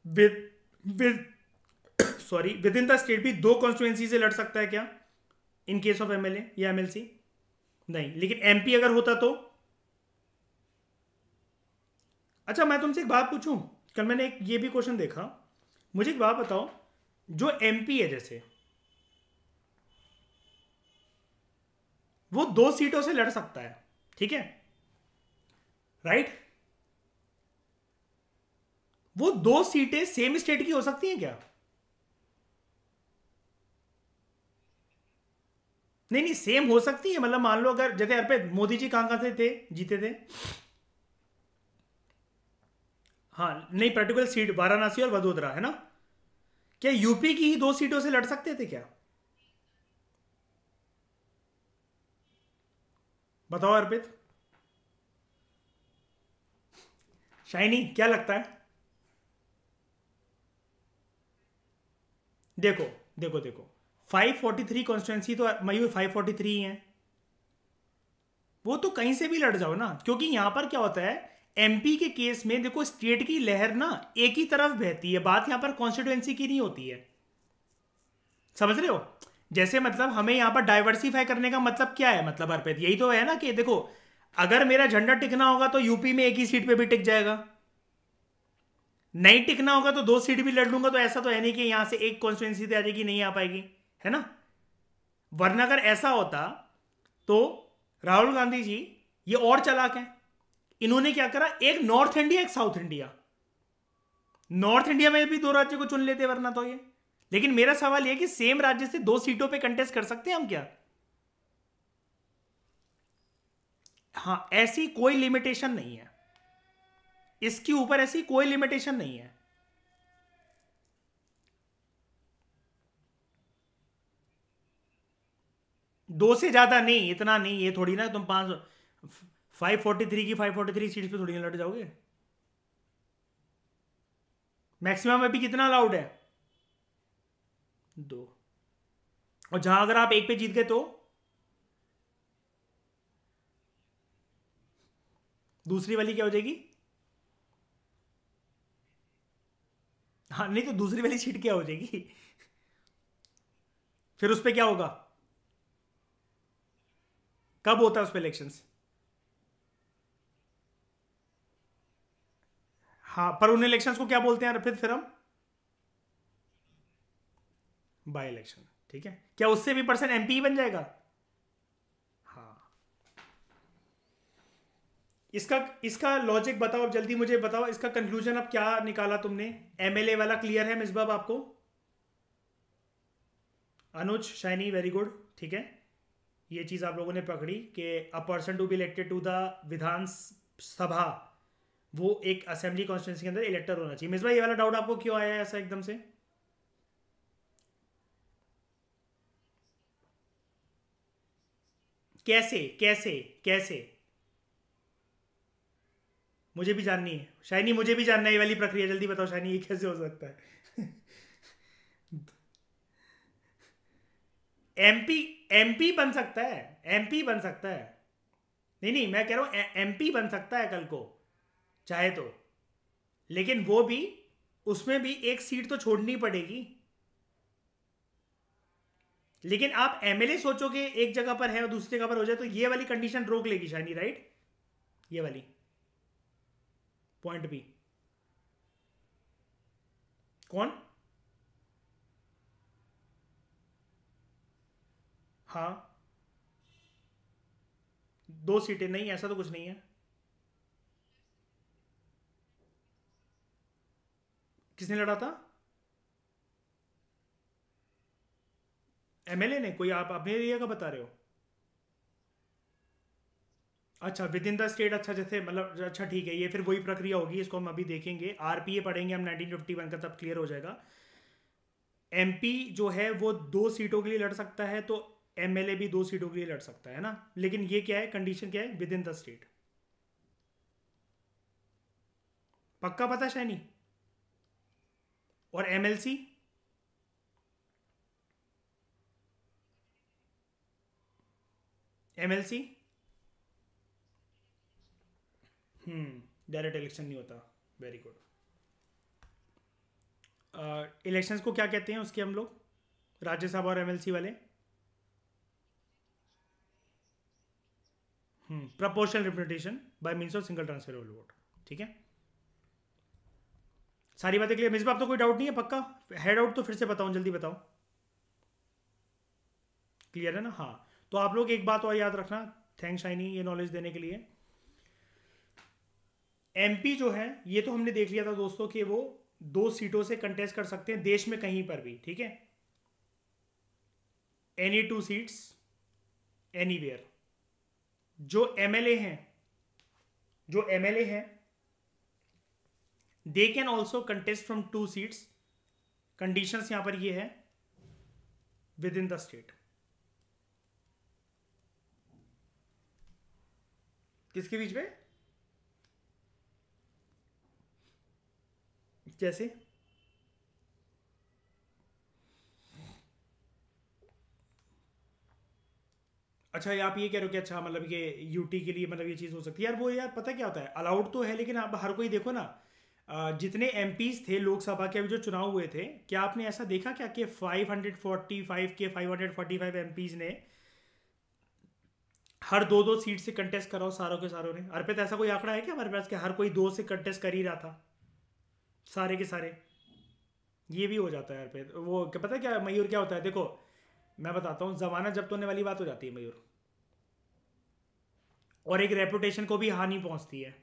with with sorry with in the state भी दो कॉन्स्टिट्यूएंसी से लड़ सकता है क्या, इन केस ऑफ एमएलए या एमएलसी? नहीं, लेकिन एमपी अगर होता तो। अच्छा मैं तुमसे एक बात पूछूं, कल मैंने एक ये भी क्वेश्चन देखा, मुझे एक बात बताओ, जो एमपी है जैसे, वो दो सीटों से लड़ सकता है, ठीक है, राइट? वो दो सीटें सेम स्टेट की हो सकती हैं क्या? नहीं नहीं, सेम हो सकती है, मतलब मान लो अगर जैसे अर्पित मोदी जी कहां कहां से थे, जीते थे? हाँ नहीं, पर्टिकुलर सीट वाराणसी और वडोदरा है ना। क्या यूपी की ही दो सीटों से लड़ सकते थे क्या? बताओ अर्पित, शाइनी क्या लगता है? देखो देखो 543 कॉन्स्टिट्यूंसी तो मयूर 543 ही है, वो तो कहीं से भी लड़ जाओ ना। क्योंकि यहां पर क्या होता है, एमपी के केस में देखो स्टेट की लहर ना एक ही तरफ बहती है, बात यहां पर कॉन्स्टिट्यूएंसी की नहीं होती है, समझ रहे हो? जैसे मतलब हमें यहां पर डाइवर्सिफाई करने का मतलब क्या है, मतलब अर्पित यही तो है ना कि देखो अगर मेरा झंडा टिकना होगा तो यूपी में एक ही सीट पे भी टिक जाएगा, नहीं टिकना होगा तो दो सीट भी लड़ लूंगा, तो ऐसा तो है नहीं कि यहां से एक कॉन्स्टिट्यूएंसी पे आ जाएगी, नहीं आ पाएगी, है ना? वरना अगर ऐसा होता तो राहुल गांधी जी ये और चालाक हैं, इन्होंने क्या करा, एक नॉर्थ इंडिया एक साउथ इंडिया, नॉर्थ इंडिया में भी दो राज्य को चुन लेते वरना तो ये। लेकिन मेरा सवाल यह कि सेम राज्य से दो सीटों पे कंटेस्ट कर सकते हैं हम क्या? हाँ, ऐसी कोई लिमिटेशन नहीं है, इसके ऊपर ऐसी कोई लिमिटेशन नहीं है। दो से ज्यादा नहीं, इतना नहीं, ये थोड़ी ना तुम 543 की 543 सीट्स पे थोड़ी ना लड़ जाओगे। मैक्सिमम अभी कितना अलाउड है? दो। और जहां अगर आप एक पे जीत गए तो दूसरी वाली क्या हो जाएगी? हाँ नहीं, तो दूसरी वाली सीट क्या हो जाएगी? फिर उस पे क्या होगा? कब होता है उस पे इलेक्शंस? हाँ, पर उन इलेक्शंस को क्या बोलते हैं फिर हम? बाई इलेक्शन, ठीक है। क्या उससे भी पर्सन एमपी बन जाएगा? हाँ। इसका इसका लॉजिक बताओ अब, जल्दी मुझे बताओ, इसका कंक्लूजन अब क्या निकाला तुमने? एमएलए वाला क्लियर है मिसबाब आपको? अनुज शाइनी वेरी गुड, ठीक है। ये चीज आप लोगों ने पकड़ी कि a person to be elected to the Vidhan Sabha, वो एक असेंबली कॉन्स्टिट्यूंसी के अंदर इलेक्टर होना चाहिए। मिसबा ये वाला डाउट आपको क्यों आया है ऐसा एकदम से? कैसे कैसे कैसे? मुझे भी जाननी है शाइनी, मुझे भी जानना है ये वाली प्रक्रिया, जल्दी बताओ शाइनी, ये कैसे हो सकता है? एमपी, एमपी बन सकता है, एमपी बन सकता है। नहीं नहीं, मैं कह रहा हूं एमपी बन सकता है कल को, चाहे तो। लेकिन वो भी, उसमें भी एक सीट तो छोड़नी पड़ेगी। लेकिन आप एमएलए सोचोगे एक जगह पर है और दूसरी जगह पर हो जाए तो ये वाली कंडीशन रोक लेगी शाइनी, राइट? ये वाली पॉइंट बी। कौन? हाँ, दो सीटें नहीं, ऐसा तो कुछ नहीं है। किसने लड़ा था? एमएलए ने? कोई आप अपने एरिया का बता रहे हो? अच्छा, विद इन द स्टेट, अच्छा जैसे मतलब, अच्छा ठीक है, ये फिर वही प्रक्रिया होगी, इसको हम अभी देखेंगे, आरपीए पढ़ेंगे हम 1951 का, तब क्लियर हो जाएगा। एमपी जो है वो दो सीटों के लिए लड़ सकता है, तो एमएलए भी दो सीटों के लिए लड़ सकता है ना। लेकिन ये क्या है, कंडीशन क्या है, विद इन द स्टेट। पक्का पता शाइनी? और एमएलसी? एमएलसी डायरेक्ट इलेक्शन नहीं होता, वेरी गुड। इलेक्शंस को क्या कहते हैं उसके हम लोग, राज्यसभा और एमएलसी वाले? Proportional representation by means of single transferable vote, ठीक है। सारी बातें क्लियर मिस, आप तो कोई डाउट नहीं है पक्का? है डाउट तो फिर से बताऊं, जल्दी बताओ। क्लियर है ना? हाँ। तो आप लोग एक बात और याद रखना, थैंक्स शाइनी ये नॉलेज देने के लिए। एमपी जो है ये तो हमने देख लिया था दोस्तों कि वो दो सीटों से कंटेस्ट कर सकते हैं देश में कहीं पर भी, ठीक है। Any two seats, anywhere. जो एमएलए हैं, जो एमएलए हैं, they can also contest from two seats. Conditions यहां पर ये है, विद इन द स्टेट। किसके बीच में? जैसे? अच्छा, ये आप ये कह रहे हो कि अच्छा मतलब कि यूटी के लिए मतलब ये चीज़ हो सकती है यार। वो यार पता क्या होता है, अलाउड तो है लेकिन आप हर कोई देखो ना, जितने एमपीज थे लोकसभा के अभी जो चुनाव हुए थे, क्या आपने ऐसा देखा क्या कि 545 के 545 एमपीज ने हर दो दो सीट से कंटेस्ट करा हो सारों के सारों ने? अर्पित ऐसा कोई आंकड़ा है क्या हमारे पास कि हर कोई दो से कंटेस्ट कर ही रहा था सारे के सारे? ये भी हो जाता है अर्पित। वो क्या पता है क्या मयूर क्या होता है, देखो मैं बताता हूँ, जमाना जब्त होने वाली बात हो जाती है मयूर, और एक रेपुटेशन को भी हानि पहुंचती है।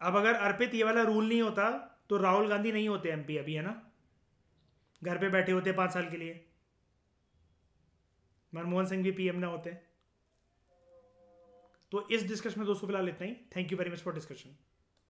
अब अगर अर्पित ये वाला रूल नहीं होता तो राहुल गांधी नहीं होते एमपी अभी, है ना, घर पे बैठे होते 5 साल के लिए। मनमोहन सिंह भी पीएम ना होते। तो इस डिस्कशन में दोस्तों फिलहाल इतना ही। Thank you very much for discussion.